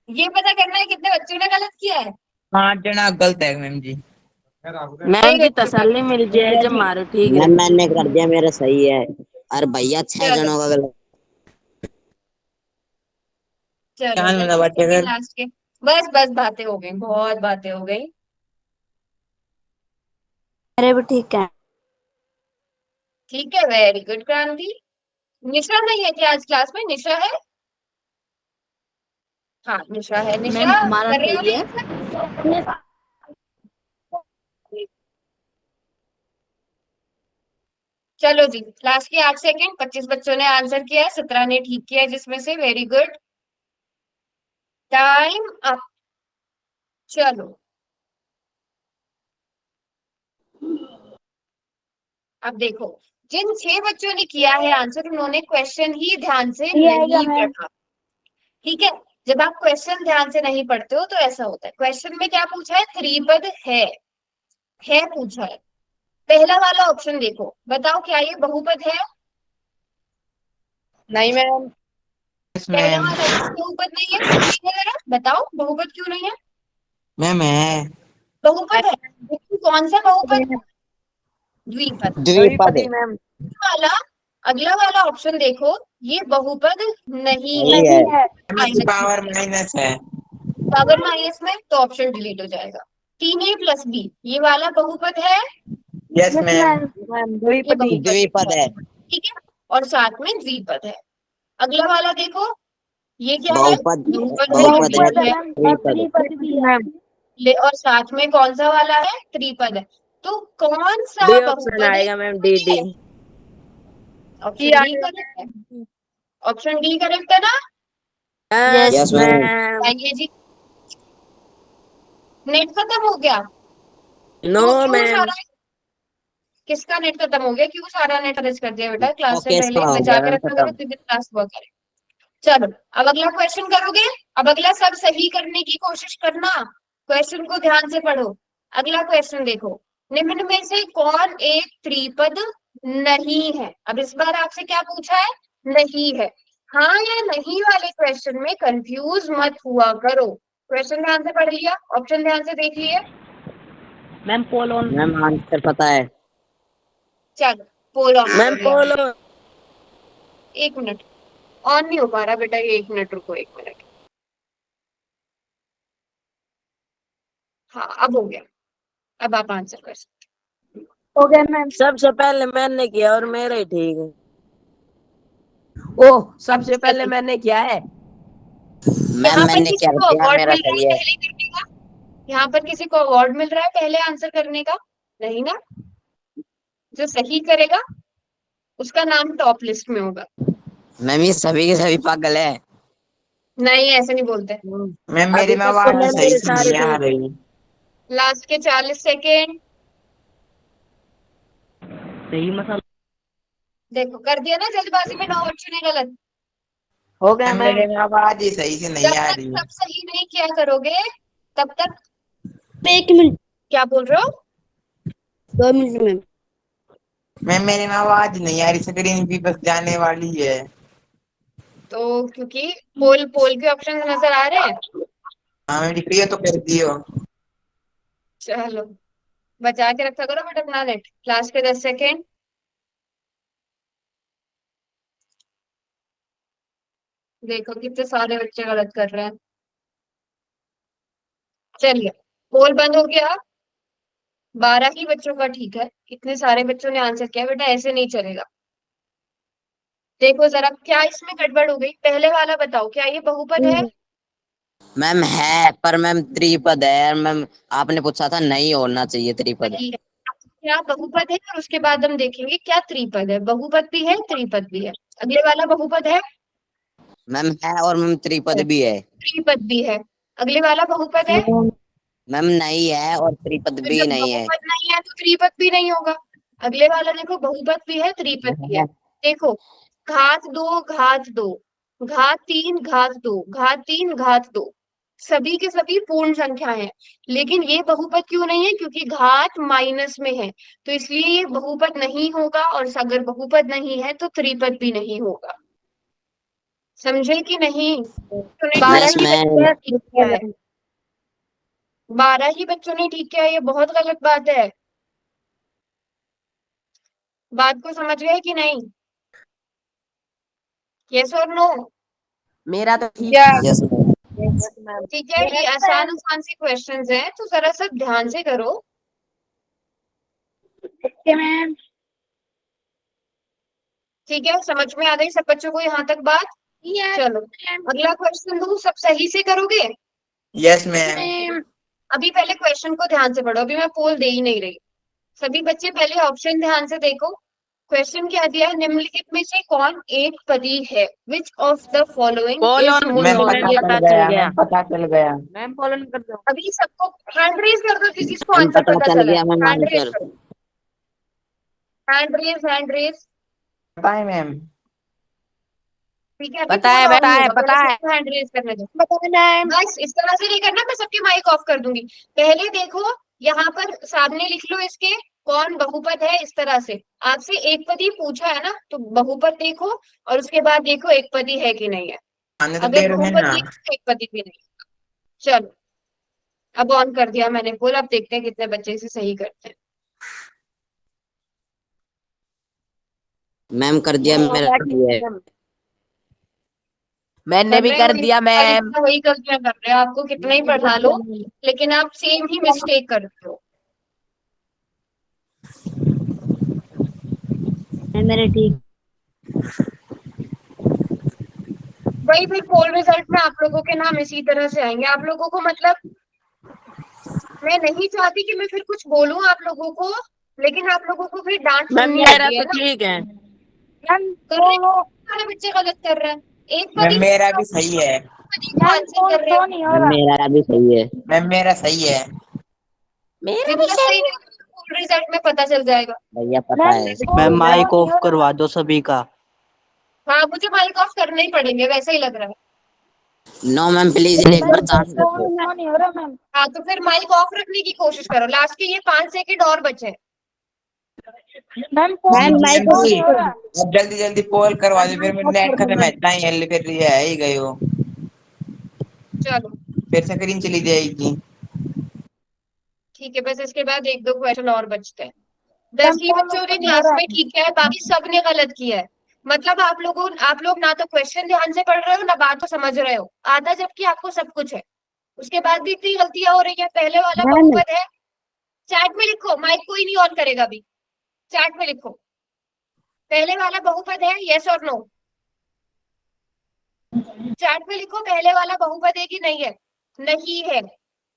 ये पता करना है कितने बच्चों ने गलत किया है। 8 जना गलत है मैम जी। मैम जी एक मिनट तसल्ली मिल जाए जब मारो, ठीक है। मैम मैंने कर दिया, मेरा सही है। अरे भैया 6 चलो जनों का गलत। चलो, क्या मैं मतलब बच्चे देखूंगी कर। लास्ट के। बस बस, बातें हो गई, बहुत बातें हो गई। अरे भी ठीक है। ठीक है, वेरी गुड क्रांति। निशा नहीं है क्या आज क्लास में? निशा है? हाँ, निशा है। मैम निशा हमारा कर रहे हो सही ना है। आंसर? चलो जी, लास्ट के 8 सेकंड। 25 बच्चों ने आंसर किया है, 17 ने ठीक किया है जिसमें से। Very good. Time up. चलो, अब देखो, जिन 6 बच्चों ने किया है आंसर, उन्होंने क्वेश्चन ही ध्यान से ये आएगा नहीं मैम। पढ़ा। ठीक है? जब आप क्वेश्चन ध्यान से नहीं पढ़ते हो तो ऐसा होता है। क्वेश्चन में क्या पूछा है? त्रिपद है पूछा है। पहला वाला ऑप्शन देखो, बताओ क्या ये बहुपद है? नहीं मैम। यस पहला मैम। वाला ऑप्शन बहुपद नहीं है, ठीक है? जरा बताओ बहुपद क्यों नहीं है? मैम है। बहुपद है, लेकिन कौन सा बहुपद है? द्विपद द्विपद है। मैम। वाला। अगला वाला ऑप्शन देखो, ये बहुपद नहीं है। सही है। नहीं है। पावर माइनस है। पावर माइनस में तो ऑप्शन डिलीट हो जाएगा। 3a+b, ये वाला बहुपद है? Yes yes ma'am. Ma'am. Ma'am ये द्विपदी। बहुपद द्विपद है। ठीक है, और साथ में द्विपद है। अगला वाला देखो, ये क्या है? बहुपद। बहुपद है, ये बहुपद भी है। बहुपद है नहीं है। मैम। और द्विपद। त्रिपद भी है। और साथ में कौन सा वाला है? त्रिपद है। तो कौन सा डी ऑप्शन बहुपद है? आएगा ma'am, D D. Option D correct है। ऑप्शन डी करेक्ट है ना? Yes yes ma'am. मैम। आइए जी। नेट खत्म हो गया? नो तो क्यों उठा मैम। रहा है? किसका नेट खत्म हो गया? क्यों सारा नेट अरेस्ट कर दिया बेटा? क्लास से ओके पहले हो बचा गया के मैम रखा करो, खत्म। फिर क्लास हुआ करे। चलो अब अगला क्वेश्चन करोगे। अब अगला सब सही करने की कोशिश करना, क्वेश्चन को ध्यान से पढ़ो। अगला क्वेश्चन देखो, निम्न में से कौन एक त्रिपद नहीं है? अब इस बार आपसे क्या पूछा है? नहीं है। हाँ या नहीं वाले क्वेश्चन में कंफ्यूज मत हुआ करो। क्वेश्चन ध्यान से पढ़ लिया, ऑप्शन ध्यान से देख लिए? Ma'am poll on. Ma'am answer पता है। चलो पोल ऑन मैम कर लिया। पोलो। एक मिनट, ऑन नहीं हो पा रहा बेटा, ये 1 मिनट रुको, 1 मिनट। हाँ अब हो गया, अब आप आंसर कर सकते हो गया मैम। सबसे पहले मैंने किया और मेरा ही ठीक है। ओह, सबसे पहले सही। मैंने किया है। मैम यहाँ पर मैंने किसी क्या को किया, अवार्ड मेरा मिल रहा सही है है। पहले करने का? यहाँ पर किसी को अवार्ड मिल रहा है पहले आंसर करने का? नहीं ना। जो सही करेगा उसका नाम टॉप लिस्ट में होगा। मैम ये सभी के सभी पागल है। नहीं ऐसे नहीं बोलते। मैम मेरी अभी में तक तो आवाज मैम सही मेरे से सारे नहीं आ ठीक है। रही। लास्ट के 40 सेकेंड। सही मसाला। देखो कर दिया ना जल्दबाजी में, 9 बच्चों ने गलत। हो गया मैम मैम। मेरे में आवाज ही सही से नहीं जब आ तक रही। सब सही नहीं किया करोगे तब तक। 1 मिनट। क्या बोल रहे हो? 2 मिनट मैम। मैम मेरे में आवाज नहीं आ रही, स्क्रीन भी बस जाने वाली है। तो क्योंकि पोल पोल के ऑप्शन नजर आ रहे हैं। हाँ मैम लिख लिया तो कर दियो। चलो बचा के रखा करो बेटा अपना नेट। लास्ट के 10 सेकेंड। देखो कितने सारे बच्चे गलत कर रहे हैं। चलिए पोल बंद हो गया। 12 ही बच्चों का ठीक है, इतने सारे बच्चों ने आंसर किया बेटा, ऐसे नहीं चलेगा। देखो जरा क्या इसमें गड़बड़ हो गई, पहले वाला बताओ, क्या ये बहुपद है? मैम है पर मैम त्रिपद है मैम। आपने पूछा था नहीं होना चाहिए त्रिपद। नहीं है। क्या बहुपद है? और उसके बाद हम देखेंगे क्या त्रिपद है। बहुपद भी है, त्रिपद भी है। अगले वाला बहुपद है, मैम है और मैम त्रिपद भी है। त्रिपद भी है। अगले वाला बहुपद है। मैम नहीं है और त्रिपद तो भी जब नहीं है। बहुपद नहीं है तो त्रिपद भी नहीं होगा। अगले वाला देखो, बहुपद भी है, त्रिपद भी है। देखो, घात 2 घात 2, घात 3 घात 2, घात 3 घात 2, सभी के सभी पूर्ण संख्या है। लेकिन ये बहुपद क्यों नहीं है? क्योंकि घात माइनस में है, तो इसलिए ये बहुपद नहीं होगा। और अगर बहुपद नहीं है तो त्रिपद भी नहीं होगा। समझे कि नहीं? तो 12 यस ही मैम। बच्चों ने ठीक किया है। 12 ही बच्चों ने ठीक किया है, ये बहुत गलत बात है। बात को समझ गए कि नहीं? यस और नो? मेरा तो ठीक यस मैम। है। ठीक है, ये आसान आसान सी क्वेश्चंस हैं, तो जरा सब ध्यान से करो। Okay ma'am. ठीक है, समझ में आ गई सब बच्चों को यहाँ तक बात? चलो अगला क्वेश्चन दूं, सब सही से करोगे? Yes ma'am. अभी पहले क्वेश्चन को ध्यान से पढ़ो, अभी मैं पोल दे ही नहीं रही। सभी बच्चे पहले ऑप्शन ध्यान से देखो। क्वेश्चन क्या दिया है? निम्नलिखित में से कौन एक पदी है? Which of the following poll is on ma'am करो, पता मैम चल पता चल गया, गया। मैम पता चल गया। मैम पोल ऑन कर दो। अभी सबको हैंड रेज कर दो जिसको मैम आंसर पता पता चल चला है। गया मैम हैंड रेज आंसर। करो, हैंड रेज। पता है मैम। ठीक है, अभी पता पोल है, ऑन पता नहीं है, होगा, पहले पता है। सबको हैंड रेज करने दो। बस इस तरह से नहीं करना, मैं सबकी माइक ऑफ कर दूंगी। पहले देखो, यहाँ पर सामने लिख लो इसके कौन बहुपद है। इस तरह से आपसे एक पदी पूछा है ना, तो बहुपद देखो और उसके बाद देखो एक पदी है कि नहीं है। आने तो दे अगर रहे हैं ना। बहुपदी है तो एक पदी भी नहीं। चलो अब ऑन कर दिया मैंने पोल, अब देखते हैं कितने बच्चे इसे सही करते हैं। मैम कर दिया मेरा सही है। मैंने सब भी में कर वही दिया मैम। वही गलतियां कर रहे हो, आपको कितना ही पढ़ा लो लेकिन आप सेम ही मिस्टेक करते हो। मेरे ठीक। वही फिर पोल रिजल्ट में आप लोगों के नाम इसी तरह से आएंगे। आप लोगों को मतलब, मैं नहीं चाहती कि मैं फिर कुछ बोलूं आप लोगों को, लेकिन आप लोगों को फिर डांट मैम सुननी मेरा होती है तो ना। ठीक है। मैम कर रहे हैं, सारे बच्चे गलत कर रहे हैं। एक मैम पदी मेरा भी सही है। पदी को आंसर कर रहे तो हो। नहीं हो मैम रहा। मेरा भी सही है। मैम मेरा सही है। मेरा भी जिनका सही सही है। नहीं पोल रिजल्ट में पता चल जाएगा। भैया पता है। मैम माइक ऑफ करवा दो सभी का। हाँ, मुझे माइक ऑफ करने ही पड़ेंगे, वैसा ही लग रहा है। नो मैम प्लीज एक बार चांस दे दो। नहीं हो रहा मैम। हाँ, तो फिर माइक ऑफ रखने की कोशिश करो। लास्ट के ये 5 सेकंड और बचे हैं। मैम मैम फोन जी नहीं हो रहा। अब जल्दी जल्दी पोल करवा दो, फिर मेरी नेट खत्म है इतना ही, फिर ये है ही गए हो, चलो फिर स्क्रीन चली जाएगी। ठीक है, बस इसके बाद 1-2 क्वेश्चन और बचते हैं। मैम 10 ही फोन बच्चों ने नहीं हो क्लास रहा। में ठीक किया है, बाकी सबने गलत किया है। मतलब आप लोग ना तो क्वेश्चन ध्यान से पढ़ रहे हो, ना बात को समझ रहे हो आधा, जबकि आपको सब कुछ है। उसके बाद भी इतनी गलतियां हो रही है। पहले वाला बहुपद है, चैट में लिखो, माइक कोई नहीं ऑन करेगा अभी। चैट में लिखो, पहले वाला बहुपद है, यस और नो। चैट में लिखो, पहले वाला बहुपद है कि नहीं है। नहीं है,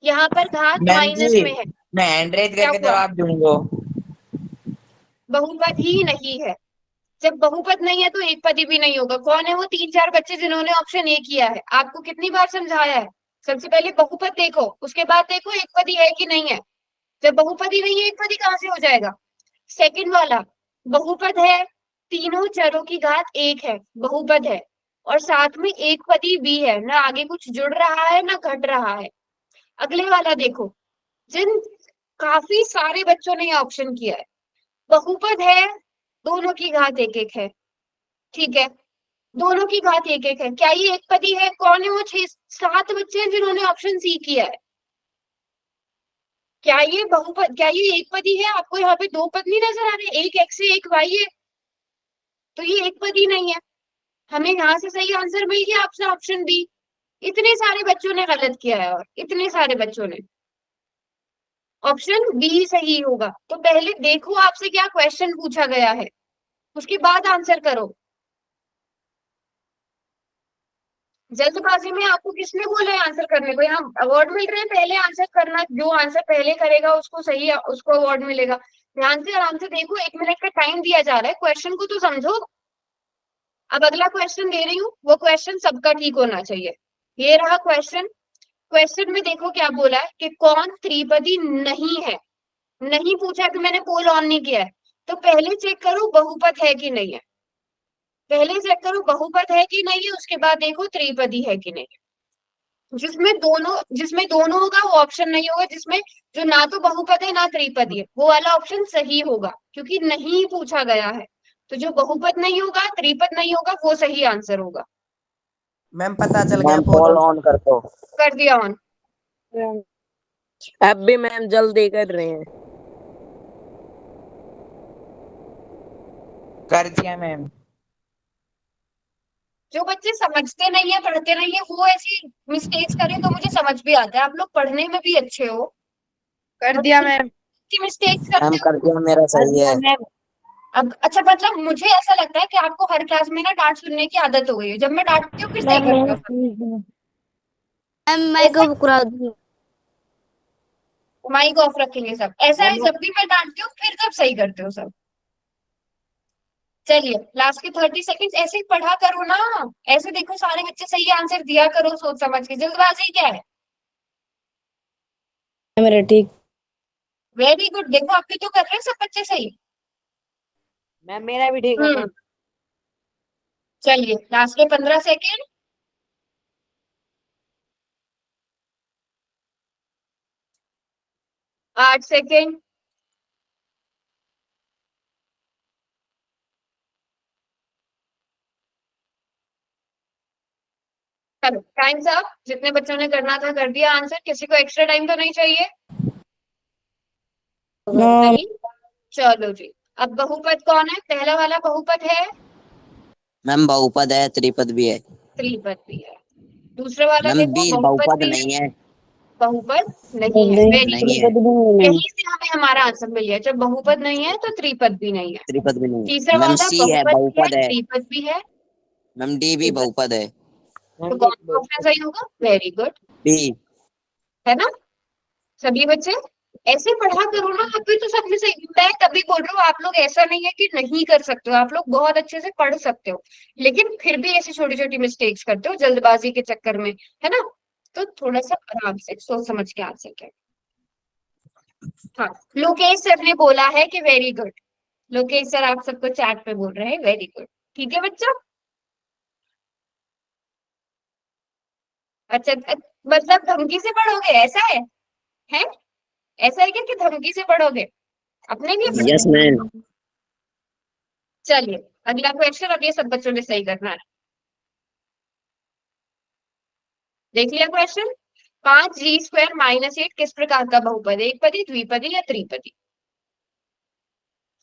यहाँ पर घात मैम माइनस जी में है। मैं हैंड रेज क्या करके हुआ? जवाब दूंगा। बहुपद ही नहीं है। जब बहुपद नहीं है तो एक पदी भी नहीं होगा। कौन है वो 3-4 बच्चे जिन्होंने ऑप्शन ए किया है? आपको कितनी बार समझाया है? सबसे पहले बहुपद देखो, उसके बाद देखो एक पदी है कि नहीं है। जब बहुपदी नहीं है, एक पदी कहाँ से हो जाएगा? सेकंड वाला बहुपद है, तीनों चरों की घात 1 है, बहुपद है, और साथ में एक पदी भी है, ना आगे कुछ जुड़ रहा है ना घट रहा है। अगले वाला देखो, जिन काफी सारे बच्चों ने ऑप्शन किया है, बहुपद है, दोनों की घात 1-1 है। ठीक है, दोनों की घात 1-1 है। क्या ये एक पदी है? कौन है वो 6-7 बच्चे हैं जिन्होंने ऑप्शन सी किया है? क्या ये बहुपद, क्या ये एक पदी है? आपको यहाँ पे 2 पद नहीं नजर आ रहे? एक एक्स है, एक वाई है, तो ये एक पदी नहीं है। हमें यहाँ से सही आंसर मिल गया, आपसे ऑप्शन बी। इतने सारे बच्चों ने गलत किया है, और इतने सारे बच्चों ने ऑप्शन बी सही होगा। तो पहले देखो आपसे क्या क्वेश्चन पूछा गया है, उसके बाद आंसर करो। जल्दबाजी में आपको किसने बोला है आंसर करने को? यहाँ अवार्ड मिल रहे हैं, पहले आंसर करना, जो आंसर पहले करेगा उसको सही, उसको अवार्ड मिलेगा। ध्यान से आराम से देखो, 1 मिनट का टाइम दिया जा रहा है, क्वेश्चन को तो समझो। अब अगला क्वेश्चन दे रही हूँ, वो क्वेश्चन सबका ठीक होना चाहिए। ये रहा क्वेश्चन। क्वेश्चन में देखो क्या बोला है कि कौन त्रिपदी नहीं है। नहीं पूछा है, तो मैंने पोल ऑन नहीं किया है, तो पहले चेक करो बहुपद है कि नहीं है। पहले चेक करो बहुपद है कि नहीं है, उसके बाद देखो त्रिपदी है कि नहीं है। जिसमें दोनों होगा वो ऑप्शन नहीं होगा। जिसमें जो ना तो बहुपद है ना त्रिपदी है, वो वाला ऑप्शन सही होगा, क्योंकि नहीं पूछा गया है। तो जो बहुपद नहीं होगा, त्रिपद नहीं होगा, वो सही आंसर होगा। मैम पता चल गया मैम पोल पोल ऑन कर दो। कर दिया ऑन। अब भी मैम जल्दी कर रहे हैं। कर दिया मैम। जो बच्चे समझते नहीं है, पढ़ते नहीं है, वो ऐसी मिस्टेक्स करें तो मुझे समझ भी आता है। आप लोग पढ़ने में भी अच्छे हो, कर दिया मैम। की मिस्टेक्स मैम करते कर दिया, मेरा सही है। हो। अब अच्छा, मतलब मुझे ऐसा लगता है कि आपको हर क्लास में ना डांट सुनने की आदत हो गई है। जब मैं डांटती हूँ फिर सही करते हो सब। माइक ऑफ रखेंगे सब, ऐसा है जब भी मैं डांटती हूँ फिर सब सही करते हो सब। चलिए लास्ट के 30 सेकंड्स ऐसे ही पढ़ा करो ना। ऐसे देखो सारे बच्चे सही आंसर दिया करो सोच समझ के। जल्दबाजी क्या है? मेरा ठीक। वेरी गुड, देखो आपके तो कर रहे हैं सब बच्चे सही। मैम मेरा भी ठीक है मैम। चलिए लास्ट के 15 सेकेंड। 8 सेकेंड। चलो टाइम्स अप। जितने बच्चों ने करना था कर दिया आंसर। किसी को एक्स्ट्रा टाइम तो नहीं चाहिए? नहीं। चलो जी, अब बहुपद कौन है? पहला वाला बहुपद है, मैम बहुपद है, त्रिपद भी है। त्रिपद भी है। दूसरा वाला मैम देखो, बी बहुपद बहुपद भी है, नहीं है। बहुपद नहीं है। वेरी नहीं गुड, है, यहीं से हमें हमारा आंसर मिल गया। जब बहुपद नहीं है तो त्रिपद भी नहीं है। त्रिपद भी नहीं तीसरा है। मैम वाला सी है, बहुपद भी है, बहुपद है। त्रिपद भी है। मैम डी भी बहुपद है। तो कौन सा ऑप्शन सही होगा? Very good, B. है ना? सभी बच्चे ऐसे पढ़ा करो ना, अभी तो सब में सही। मैं तभी बोल रहा हूँ, आप लोग ऐसा नहीं है कि नहीं कर सकते हो, आप लोग बहुत अच्छे से पढ़ सकते हो, लेकिन फिर भी ऐसी छोटी छोटी मिस्टेक्स करते हो जल्दबाजी के चक्कर में, है ना? तो थोड़ा सा आराम से सोच समझ के आंसर करें। हाँ, लोकेश सर ने बोला है कि वेरी गुड। लोकेश सर आप सबको चैट पे बोल रहे हैं वेरी गुड। ठीक है बच्चों। अच्छा मतलब धमकी से पढ़ोगे ऐसा है? हैं? ऐसा है क्या कि धमकी से पढ़ोगे? अपने लिए यस पढ़ोगे? मैम। चलिए अगला क्वेश्चन, अब ये सब बच्चों ने सही करना है। देख लिया क्वेश्चन। 5g² - 8 किस प्रकार का बहुपद है? एकपदी, द्विपदी या त्रिपदी?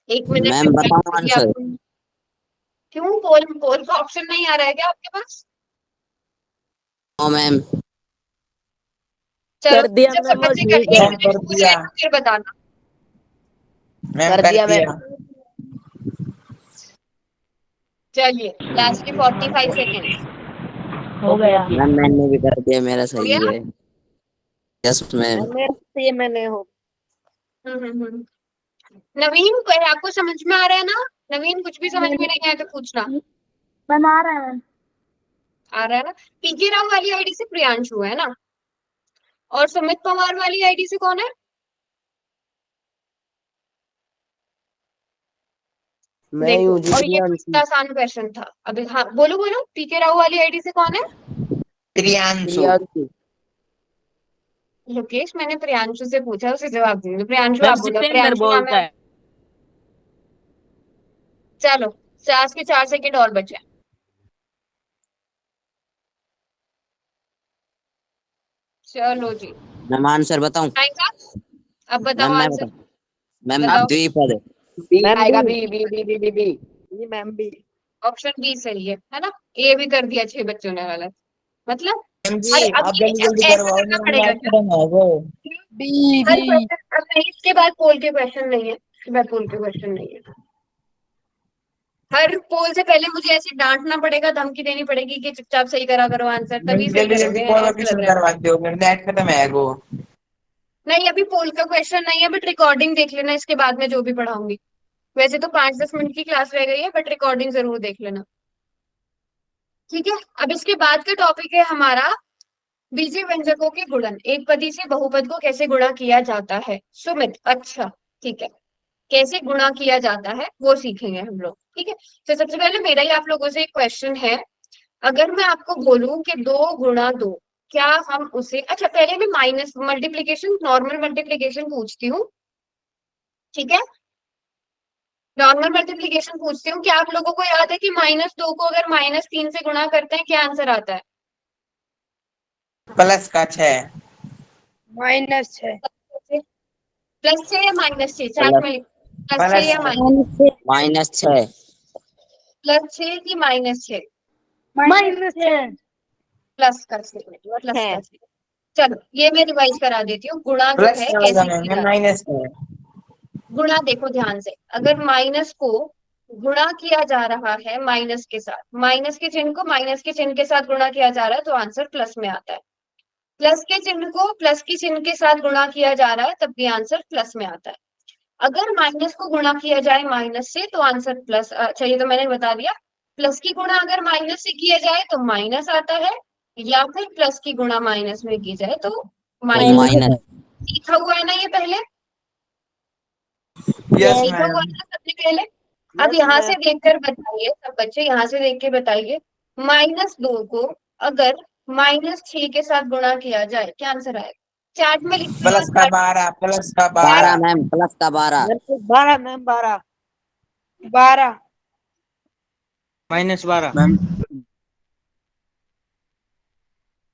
1 मिनट मैम में टाइम बताओ दीजिए आंसर। आपको। क्यों पोल पोल का ऑप्शन नहीं आ रहा है क्या आपके पास? No ma'am. चलो कर दिया जब सब मैम और बच्चे ठीक एक है। मैम मिनट कर हो दिया। जाए तो फिर बताना। मैम कर कर दिया दिया। मैम। चलिए लास्ट के 45 सेकेंड्स। हो गया। मैम मैंने भी कर दिया, मेरा हो गया? सही है। Yes ma'am. मैम मेरे से ये मैंने हो। हम्म। नवीन को आपको समझ में आ रहा है ना? नवीन कुछ भी समझ में नहीं आया तो पूछना। मैम आ रहा है मैम। आ रहा है ना? पीके राव वाली आईडी से प्रियांशु है ना? और सुमित पवार वाली आईडी से कौन है? मैं देखो, हूँ जी और ये तो प्रियांशु। इतना आसान क्वेश्चन था। अभी हाँ बोलो बोलो, पीके राव वाली आईडी से कौन है? प्रियांशु। प्रियांशु। लोकेश, मैंने प्रियांशु से पूछा, उसे जवाब दीजिए। प्रियांशु मैम आप बोलो। सिकंदर प्रियांशु नाम बोलता है। है। चलो 4 के 4 सेकंड और बचे। चलो जी, मैम आंसर बताऊं? आएगा? अब बताओ मैम मैं आंसर। बताऊं? मैम बताओ। द्विपद है। बी मैम आएगा, B B B B B B B. जी मैम बी। ऑप्शन बी सही है ना? ए भी कर दिया 6 बच्चों ने गलत। मतलब मैम अरे जी अब आप ये जल्दी अब जल्दी ऐसा करवाओ, करना मेरा पड़ेगा नेट क्या? खत्म है वो। बी हर बी। क्वेश्चन, अब नहीं इसके बाद पोल के क्वेश्चन नहीं है, इसके बाद पोल के क्वेश्चन नहीं है। हर पोल से पहले मुझे ऐसे डांटना पड़ेगा, धमकी देनी पड़ेगी कि चुपचाप सही करा करो आंसर, मैम तभी सही जल्दी जल्दी करोगे। ऐसा लग कोलोकेशन रहा है करवा मुझे। दो, मेरा नेट खत्म है वो। नहीं अभी पोल का क्वेश्चन नहीं है, बट रिकॉर्डिंग देख लेना इसके बाद में जो भी पढ़ाऊंगी। वैसे तो 5-10 मिनट की क्लास रह गई है, बट रिकॉर्डिंग जरूर देख लेना। ठीक है। अब इसके बाद का टॉपिक है हमारा बीजीय व्यंजकों के गुणन। एक पदी से बहुपद को कैसे गुणा किया जाता है? सुमित, अच्छा ठीक है। कैसे गुणा किया जाता है वो सीखेंगे हम लोग। ठीक है। तो सबसे पहले मेरा ही आप लोगों से एक क्वेश्चन है। अगर मैं आपको बोलूं कि 2 × 2, क्या हम उसे, अच्छा पहले मैं माइनस मल्टीप्लीकेशन, नॉर्मल मल्टीप्लीकेशन पूछती हूँ। ठीक है। नॉर्मल मल्टीप्लीकेशन पूछती हूँ। क्या आप लोगों को याद है कि -2 को अगर -3 से गुणा करते हैं क्या आंसर आता है? प्लस का 6। -6। +6 या -6? Chart plus. में +6 प्लस या का। -6। +6 की -6? -6। प्लस का 6, प्लस है। का 6। चलो ये मैं रिवाइज करा देती हूँ। गुणा जो प्लस है का होगा कैसे मैम, की मैं जाती माइनस का है। है? गुणा देखो ध्यान से, अगर माइनस को गुणा किया जा रहा है माइनस के साथ, माइनस के चिन्ह को माइनस के चिन्ह के साथ गुणा किया जा रहा है तो आंसर प्लस में आता है। प्लस के चिन्ह को प्लस के चिन्ह के साथ गुणा किया जा रहा है तब भी आंसर प्लस में आता है। अगर माइनस को गुणा किया जाए माइनस से तो आंसर प्लस, अच्छा ये तो मैंने बता दिया। प्लस की गुणा अगर माइनस से किया जाए तो माइनस आता है, या फिर प्लस की गुणा माइनस में की जाए तो तो माइनस आता माइनस। है। लिखा हुआ है ना ये पहले? यस लिखा हुआ है मैम। ना सबने पहले? अब यस यहाँ मैम। से देखकर बताइए, सब बच्चे यहाँ से देख के बताइए। -2 को अगर -6 के साथ गुणा किया जाए क्या आंसर आएगा? चार्ट में लिख लो। प्लस का 12, प्लस का 12 12। मैम, प्लस का 12। मेरे को 12 मैम, 12। -12 मैम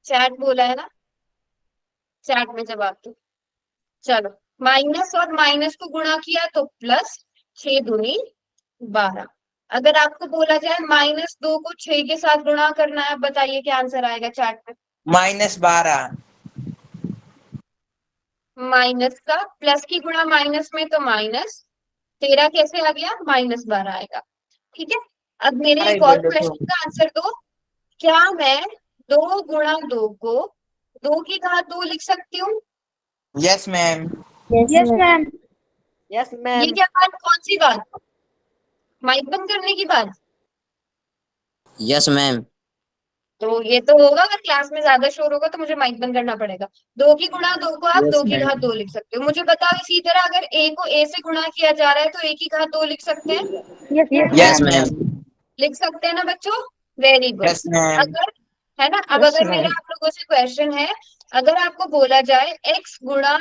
चैट बोला है ना? चैट में जवाब दो। चलो माइनस और माइनस को गुणा किया तो प्लस, 6×2 = 12। अगर आपको बोला जाए -2 को 6 के साथ गुणा करना है, बताइए क्या आंसर आएगा चार्ट में? -12। माइनस का प्लस की गुणा माइनस में तो माइनस, 13 कैसे आ गया? -12 आएगा। ठीक है। अब मेरे अरे एक और बोलो तो। क्वेश्चन का आंसर दो। क्या मैं 2 × 2 को 2 की घात 2 लिख सकती हूँ? Yes ma'am. Yes ma'am. Yes ये मैम। क्या बात, कौन सी बात? माइक बंद करने की बात? Yes ma'am. तो ये तो होगा, अगर क्लास में ज्यादा शोर होगा तो मुझे माइक बंद करना पड़ेगा। 2 की गुणा 2 को आप यस 2 की घात मैम। 2 लिख सकते हो। मुझे बताओ इसी तरह अगर a को a से गुणा किया जा रहा है तो a की घात 2 लिख सकते हैं? Yes yes yes yes ma'am. Ma'am. Ma'am. लिख सकते हैं ना बच्चों? Very good. Yes ma'am. अगर, है ना, अब यस अगर मेरा मैम। आप लोगों से क्वेश्चन है, अगर आपको बोला जाए x गुणा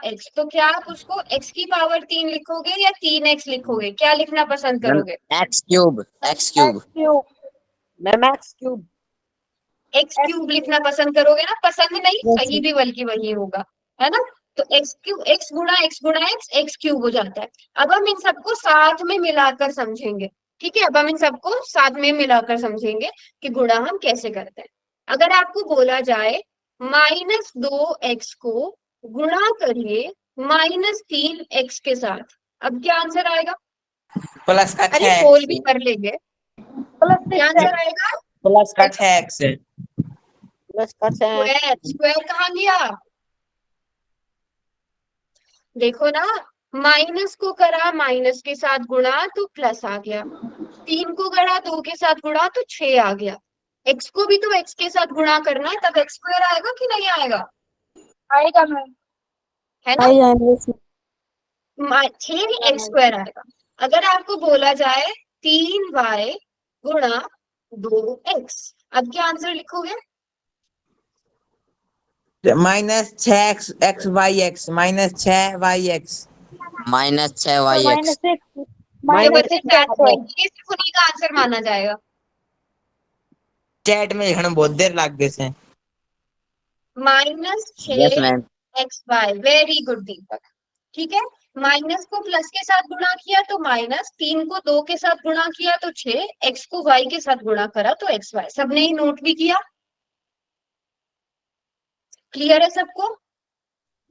x, तो क्या आप उसको x की पावर 3 लिखोगे या 3x लिखोगे? क्या लिखना पसंद मैम करोगे? X cube, X cube. क्यों? Ma'am X cube. X cube लिखना पसंद करोगे ना? पसंद नहीं, यस सही भी बल्कि वही होगा, है ना? तो एक्स क्यूब, एक्स गुणा एक्स, एक्स क्यूब हो जाता है। अब हम इन सबको साथ में मिलाकर समझेंगे, ठीक है? अब हम इन सबको साथ में मिलाकर समझेंगे कि गुणा हम कैसे करते हैं। अगर आपको बोला जाए -2x को गुणा करिए -3x के साथ, अब क्या आंसर आएगा? प्लस का अरे 6x। पोल भी कर लेंगे, प्लस क्या 6 आंसर आएगा? प्लस का 6x। प्लस का 6। स्क्वायर, स्क्वायर कहाँ गया? देखो ना, माइनस को करा माइनस के साथ गुणा तो प्लस आ गया, 3 को करा 2 के साथ गुणा तो 6 आ गया। एक्स को भी तो एक्स के साथ गुणा करना है, तब एक्स स्क्वायर आएगा कि नहीं आएगा? आएगा मैम। है ना? आएगा मैम। 6 एक्स स्क्वायर आएगा। अगर आपको बोला जाए 3y गुणा 2x, अब क्या आंसर लिखोगे? -6x x y x -6y x। -6 y x। Minus 6 तो माइनस बच्चे 6 चैट एक्स है। में ये सिर्फ उन्हीं का आंसर माना जाएगा। चैट में लिखने में बहुत देर लग गए से। Yes -6 ma'am. X Y, very good Deepak. ठीक है, माइनस को प्लस के साथ गुणा किया तो माइनस, 3 को 2 के साथ गुणा किया तो 6, एक्स को वाई के साथ गुणा करा तो एक्स वाई। सबने ही नोट भी किया? क्लियर है सबको?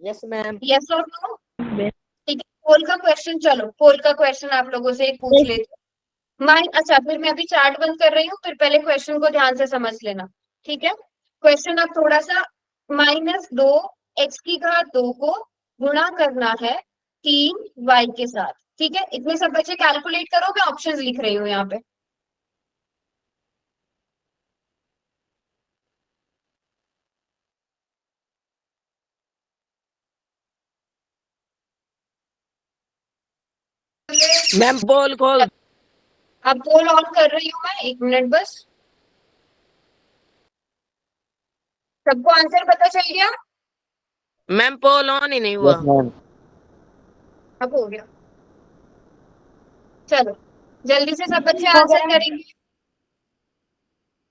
Yes ma'am. यस और नो? ठीक है, पोल का क्वेश्चन, चलो पोल का क्वेश्चन आप लोगों से एक पूछ लेते अच्छा, फिर मैं अभी चार्ट बंद कर रही हूँ, फिर पहले क्वेश्चन को ध्यान से समझ लेना, ठीक है? क्वेश्चन अब थोड़ा सा, -2 एक्स की घात 2 को गुणा करना है 3 वाई के साथ, ठीक है? इतने सब बच्चे कैलकुलेट करो, मैं ऑप्शंस लिख रही हूँ यहाँ पे। मैम पोल खोल। अब पोल ऑन कर रही हूँ मैं, 1 मिनट बस। सबको आंसर पता चल गया? मैम पोल ऑन ही नहीं हुआ। Yes ma'am. अब हो गया, चलो जल्दी से सब बच्चे हो आंसर गया। करेंगे।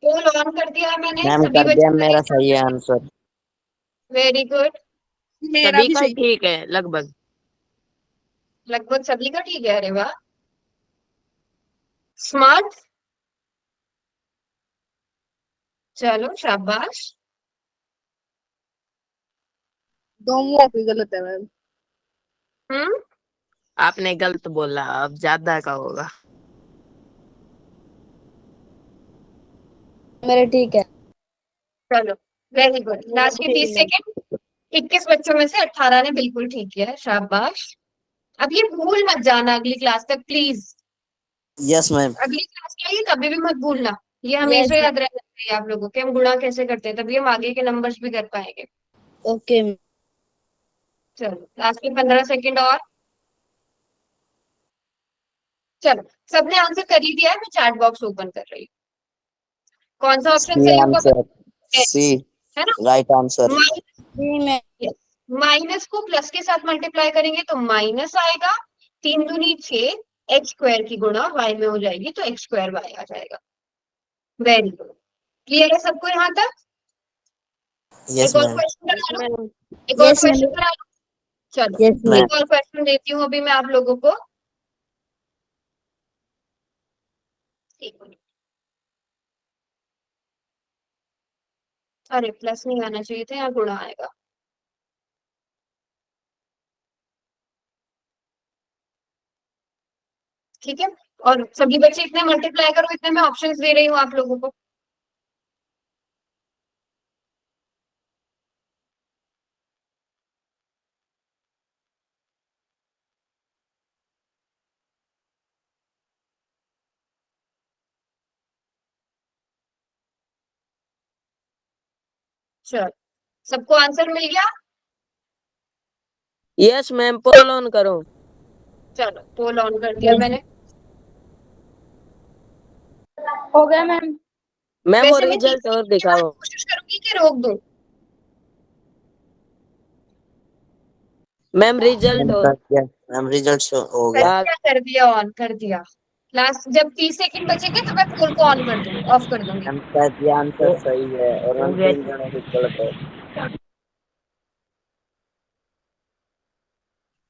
पोल ऑन कर दिया है मैंने, मैम सभी कर दिया, बच्चे मेरा करेंगे सही है आंसर। आंसर। Very good. मेरा सभी भी का सही। ठीक है लगभग। लगभग सभी का ठीक है, अरे वाह, स्मार्ट, चलो शाबाश। दोनों की गलत है मैम। हम्म, आपने गलत बोला, अब ज्यादा का होगा। मेरे ठीक है। चलो वेरी गुड। लास्ट के 30 सेकेंड, 21 बच्चों में से 18 ने बिल्कुल ठीक किया है, शाबाश। अब ये भूल मत जाना अगली क्लास तक प्लीज। Yes ma'am. अगली क्लास के लिए कभी भी मत भूलना, ये हमेशा यस। याद रहना चाहिए आप लोगों के, हम गुणा कैसे करते हैं, तभी हम आगे के नंबर्स भी कर पाएंगे। ओके। चलो लास्ट के 15 सेकेंड और। चलो, सबने आंसर कर ही दिया है, मैं चैट बॉक्स ओपन कर रही हूँ। कौन सा ऑप्शन सी सही होगा? आंसर। सी है ना? Right answer. जी मैं। माइनस को प्लस के साथ मल्टीप्लाई करेंगे तो माइनस आएगा, 3 दूनी 6, एक्स स्क्वायर की गुणा वाई में हो जाएगी तो एक्स स्क्वायर वाई आ जाएगा। वेरी गुड, क्लियर है सबको यहाँ तक? यस एक और मैम। क्वेश्चन यस करा लो, मैम। एक और यस क्वेश्चन मैम। करा लो। चलो यस मैम। मैम। एक और क्वेश्चन देती हूँ अभी मैं आप लोगों को। एक मिनट, अरे प्लस नहीं आना चाहिए था, यहाँ गुणा आएगा। ठीक है, और सभी बच्चे इतने मल्टीप्लाई करो, इतने मैं ऑप्शंस दे रही हूँ आप लोगों को। चलो, सबको आंसर मिल गया? यस मैम, पोल ऑन करो। चलो, पोल ऑन कर दिया मैंने। हो गया मैम। मैम वो वैसे मैं 30 रिजल्ट और सेकंड के बाद दिखाओ। कोशिश करूंगी कि रोक दूं। मैम रिजल्ट और मैम रिजल्ट हो कर गया। दिया, कर दिया, ऑन कर दिया। लास्ट जब 30 सेकंड बचेंगे तो मैं पोल को ऑन कर दूंगी, ऑफ कर दूंगी। मैम शायद ये आंसर सही है और हो हम गया। 3 जनों की गलत है।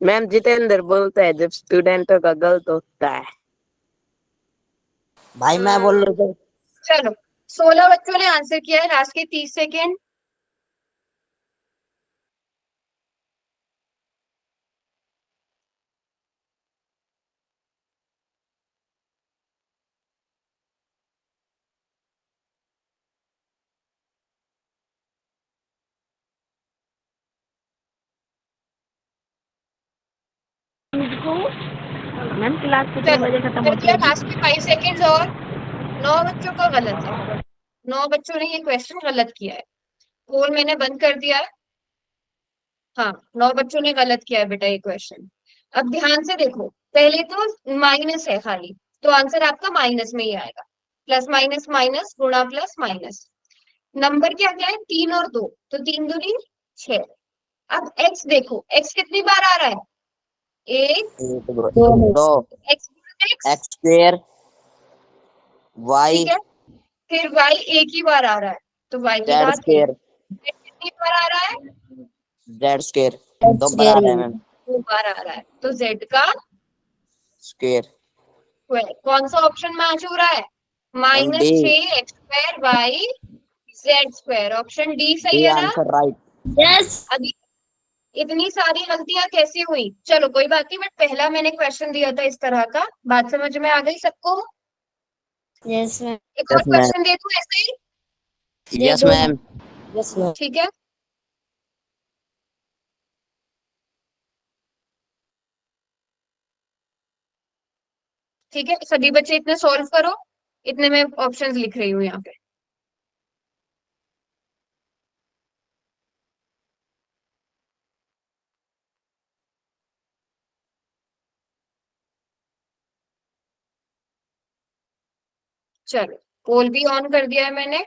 मैम जितेंद्र बोलता है जब स्टूडेंटों का गलत होता है। भाई मैं बोल रहा था। चलो, 16 बच्चों ने आंसर किया है, लास्ट के 30 सेकंड। मैम क्लास कितने चलो, बजे खत्म कर होती दिया, है? लास्ट के 5 सेकंड्स और। 9 बच्चों का गलत है, 9 बच्चों ने ये क्वेश्चन गलत किया है। पोल मैंने बंद कर दिया है। हाँ, 9 बच्चों ने गलत किया है बेटा ये क्वेश्चन। अब ध्यान से देखो, पहले तो माइनस है खाली, तो आंसर आपका माइनस में ही आएगा। प्लस माइनस माइनस, गुणा प्लस माइनस। नंबर क्या क्या है? 3 और 2, तो 3 दूनी 6। अब x देखो, x कितनी बार आ रहा है? 1, 2 x x, X square Y ठीक है। फिर y एक ही बार आ रहा है, तो y की जेड घात 1। स्क्वायर कितनी बार आ रहा है? जेड स्क्वायर 2 बार आ रहा है मैम। 2 बार आ रहा है, तो z का स्क्वायर स्क्वायर। कौन सा ऑप्शन मैच हो रहा है? Ma'am D. -6x² by z²। Option D सही डी है ना? Answer right. अभी इतनी सारी गलतियां कैसे हुई? चलो कोई बात नहीं, बट पहला मैंने क्वेश्चन दिया था इस तरह का। बात समझ में आ गई सबको? Yes ma'am. एक और यस मैम। क्वेश्चन दे दूं ऐसे ही? Yes ma'am. Yes ma'am. ठीक है, ठीक है, सभी बच्चे इतने सॉल्व करो। इतने मैं ऑप्शंस लिख रही हूँ यहाँ पे। चलो, पोल भी ऑन कर दिया है मैंने।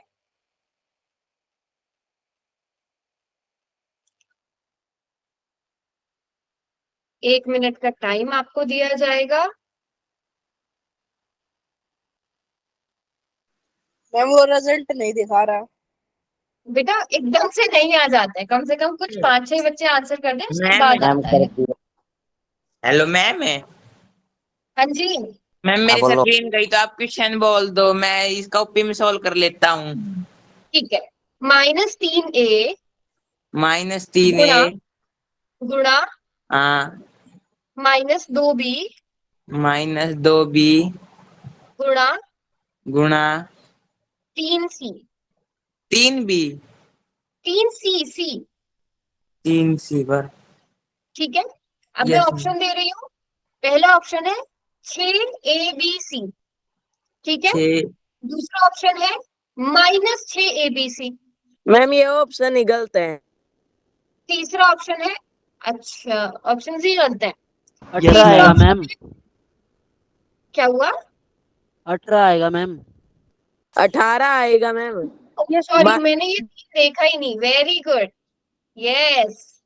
एक मिनट का टाइम आपको दिया जाएगा। मैम वो रिजल्ट नहीं दिखा रहा। बेटा एकदम से नहीं आ जाता है, कम से कम कुछ 5-6 बच्चे आंसर कर दें, उसके मैम बाद मैम आता कर है। दिया। Hello ma'am. हाँ जी। मैम हाँ मेरी बोलो। स्क्रीन गई तो आप क्वेश्चन बोल दो, मैं इसका ओपी में सॉल्व कर लेता हूँ। ठीक है, -3a -3a। गुणा गुणा हाँ। -2b -2b गुणा गुणा 3c। 3b। 3c। 3c पर। ठीक है, अब मैं यस मैम। ऑप्शन दे रही हूँ। पहला ऑप्शन है 6abc, ठीक है। 6। दूसरा ऑप्शन है -6abc। मैम ये ऑप्शन ही गलत है। तीसरा ऑप्शन है, अच्छा ऑप्शन ही गलत है। 18 तीसरा आएगा ऑप्शन मैम। है, क्या हुआ? 18 आएगा मैम। 18 आएगा मैम। सॉरी, मैंने ये देखा ही नहीं। वेरी गुड, यस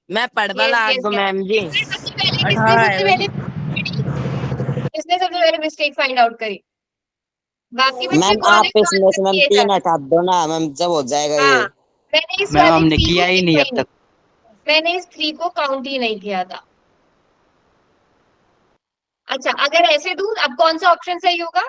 मैं पढ़ यस वाला यस आगो यस। मैम जी। किसने 18 सबसे है। पहले किसने सबसे पहले मिस्टेक फाइंड आउट करी? बाकी बच्चे मैम कौन है आप जो इसमें आंसर से मैम किए 3 जाते? हटा दो ना मैम, जब हो जाएगा ये। हाँ, मैंने इस मैम वाले हमने 3 को किया ही नहीं देखा अब ही नहीं। तक। मैंने इस 3 को काउंट ही नहीं किया था। अच्छा, अगर ऐसे दूं, अब कौन सा ऑप्शन सही होगा?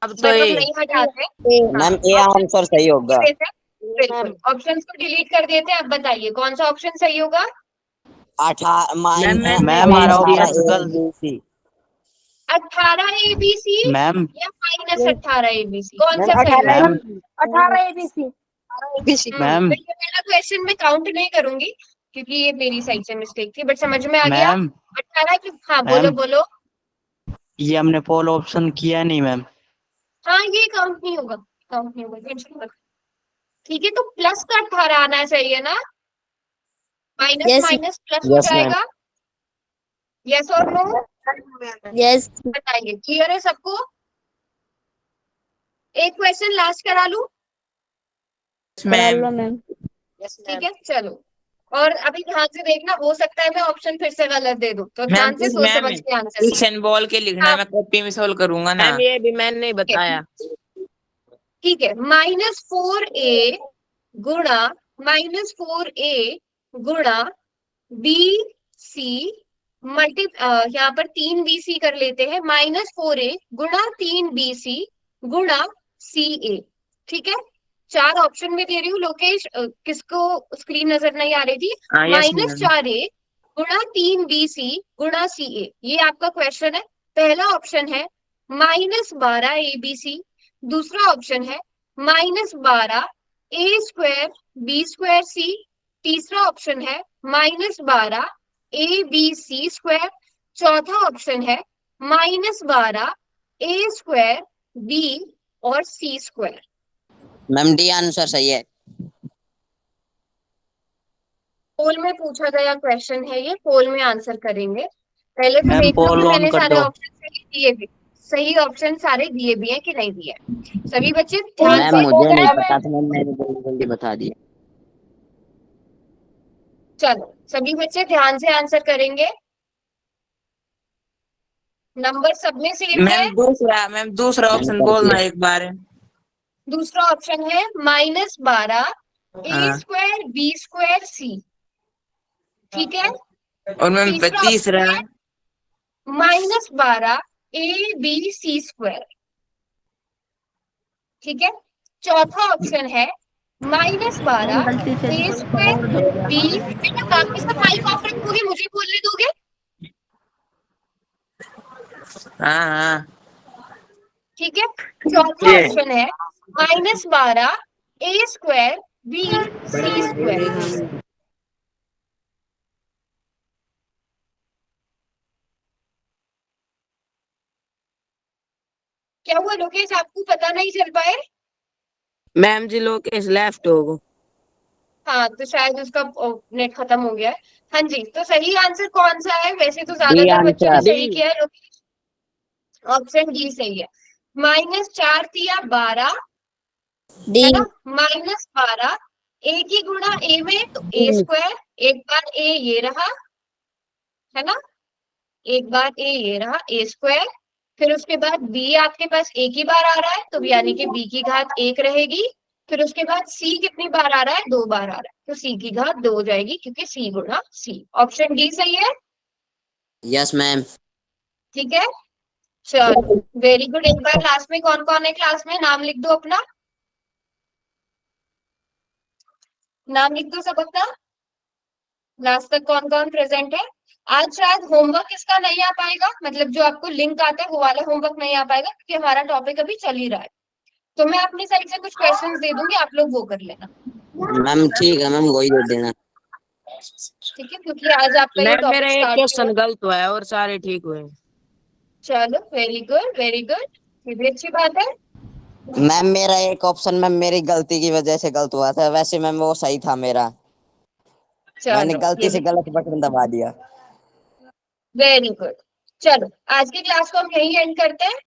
अब तो बट हम ये नहीं हटाते। हाँ, मैम ए ऑप्शन आंसर सही होगा। देते हैं। बिल्कुल, ऑप्शंस को डिलीट कर देते हैं। अब बताइए कौन सा ऑप्शन सही होगा? 18 मैम हमारा ऑप्शन -18 गलत। ABC। 18abc मैम या -18abc, कौन सा सही होगा? Ma'am 18 ABC। बीसी। मैम तो ये पहला क्वेश्चन मैं काउंट नहीं करूंगी, क्योंकि ये मेरी साइड से मिस्टेक थी, बट समझ में आ गया। मैम 18 की, हाँ बोलो मैम बोलो। ये हमने पोल ऑप्शन किया नहीं मैम। हाँ ये काउंट नहीं होगा, काउंट नहीं होगा, टेंशन मत। ठीक है, तो प्लस का 18 आना चाहिए ना, माइनस Yes, माइनस प्लस हो यस मैम। जाएगा, यस और नो yes, बताइए, क्लियर है सबको? एक क्वेश्चन लास्ट करा लूं, मैम। मैम। ठीक है चलो। और अभी ध्यान से देखना, हो सकता है मैं ऑप्शन फिर से गलत दे दूं, तो मैम ध्यान से कुछ सोच मैम समझ के आंसर। क्वेश्चन बोल के लिखना, हाँ मैं कॉपी में सोल्व करूंगा ना। मैम ये भी मैंने नहीं बताया। ठीक है, -4a गुणा -4a गुणा बी सी मल्टी, यहाँ पर 3bc कर लेते हैं, -4a गुणा 3bc गुणा ca। ठीक है, 4 ऑप्शन में दे रही हूँ लोकेश, किसको स्क्रीन नजर नहीं आ रही थी? हाँ यस मैम। -4a गुणा 3bc गुणा ca, ये आपका क्वेश्चन है। पहला ऑप्शन है -12abc, दूसरा ऑप्शन है -12a² b²c, तीसरा ऑप्शन है -12abc², चौथा ऑप्शन है -12a² b और c²। मैम डी आंसर सही है। पोल में पूछा गया क्वेश्चन है ये, पोल में आंसर करेंगे। पहले तो मैम देख लो पोल कि ऑन मैंने कर सारे दो। ऑप्शन सही दिए भी, सही ऑप्शन सारे दिए भी हैं कि नहीं दिए। सभी बच्चे ध्यान मैम से, मुझे नहीं पता था, मैम मैंने जल्दी जल्दी बता दिया। चलो सभी बच्चे ध्यान से आंसर करेंगे, नंबर सब में सेम है। मैम दूसरा मैंने ऑप्शन कर बोलना दिया। एक बार। दूसरा ऑप्शन है -12 हाँ a² b² c। ठीक है, और मैम तीसरा तीसरा। ऑप्शन है -12 abc²। ठीक है, चौथा ऑप्शन है मैम -12 गलती से भी कोई a² और हो गया। b। बेटा बाकी सब माइक ऑफ रखोगे, मुझे बोलने दोगे? हाँ हाँ। ठीक है, चौथा ऑप्शन है -12 a² b c²। क्या हुआ लोकेश, आपको पता नहीं चल पाए? मैम जी लोकेश लेफ्ट होगो। हाँ तो शायद उसका नेट खत्म हो गया है। हाँ जी, तो सही आंसर कौन सा है? वैसे तो डी ज्यादातर बच्चों ने आंसर। सही किया है लोकेश, ऑप्शन डी सही है। -4 तिया 12 D, है ना, -12 ए की गुणा ए में तो a², एक बार ए ये रहा है ना, एक बार ए ये रहा a², फिर उसके बाद बी आपके पास एक ही बार आ रहा है तो यानी कि बी की घात 1 रहेगी। फिर उसके बाद सी कितनी बार आ रहा है? 2 बार आ रहा है, तो सी की घात 2 हो जाएगी क्योंकि सी गुणा सी। ऑप्शन डी सही है। Yes ma'am. ठीक है चलो, वेरी गुड। एक बार लास्ट में कौन कौन है क्लास में, नाम लिख दो अपना, नाम लिख दो सब अपना। लास्ट तक कौन कौन प्रेजेंट है? आज शायद होमवर्क इसका नहीं आ पाएगा, मतलब जो आपको लिंक आता है वो वाला होमवर्क नहीं आ पाएगा क्योंकि हमारा टॉपिक अभी चल ही रहा है। तो मैं अपनी साइड से कुछ क्वेश्चंस दे दूंगी, आप लोग वो कर लेना। मैम ठीक है मैम, वही दे देना। ठीक है, क्योंकि आज आपका ये मैम मेरा टॉपिक एक स्टार्ट हुआ। क्वेश्चन गलत हुआ है और सारे ठीक हुए। चलो वेरी गुड वेरी गुड, ये भी अच्छी बात है। मैम मेरा एक ऑप्शन मैम मेरी गलती की वजह से गलत हुआ था, वैसे मैम वो सही था मेरा, मैंने चलो ये गलती से भी गलत बटन दबा दिया। Very good. चलो आज की क्लास को हम यही एंड करते हैं।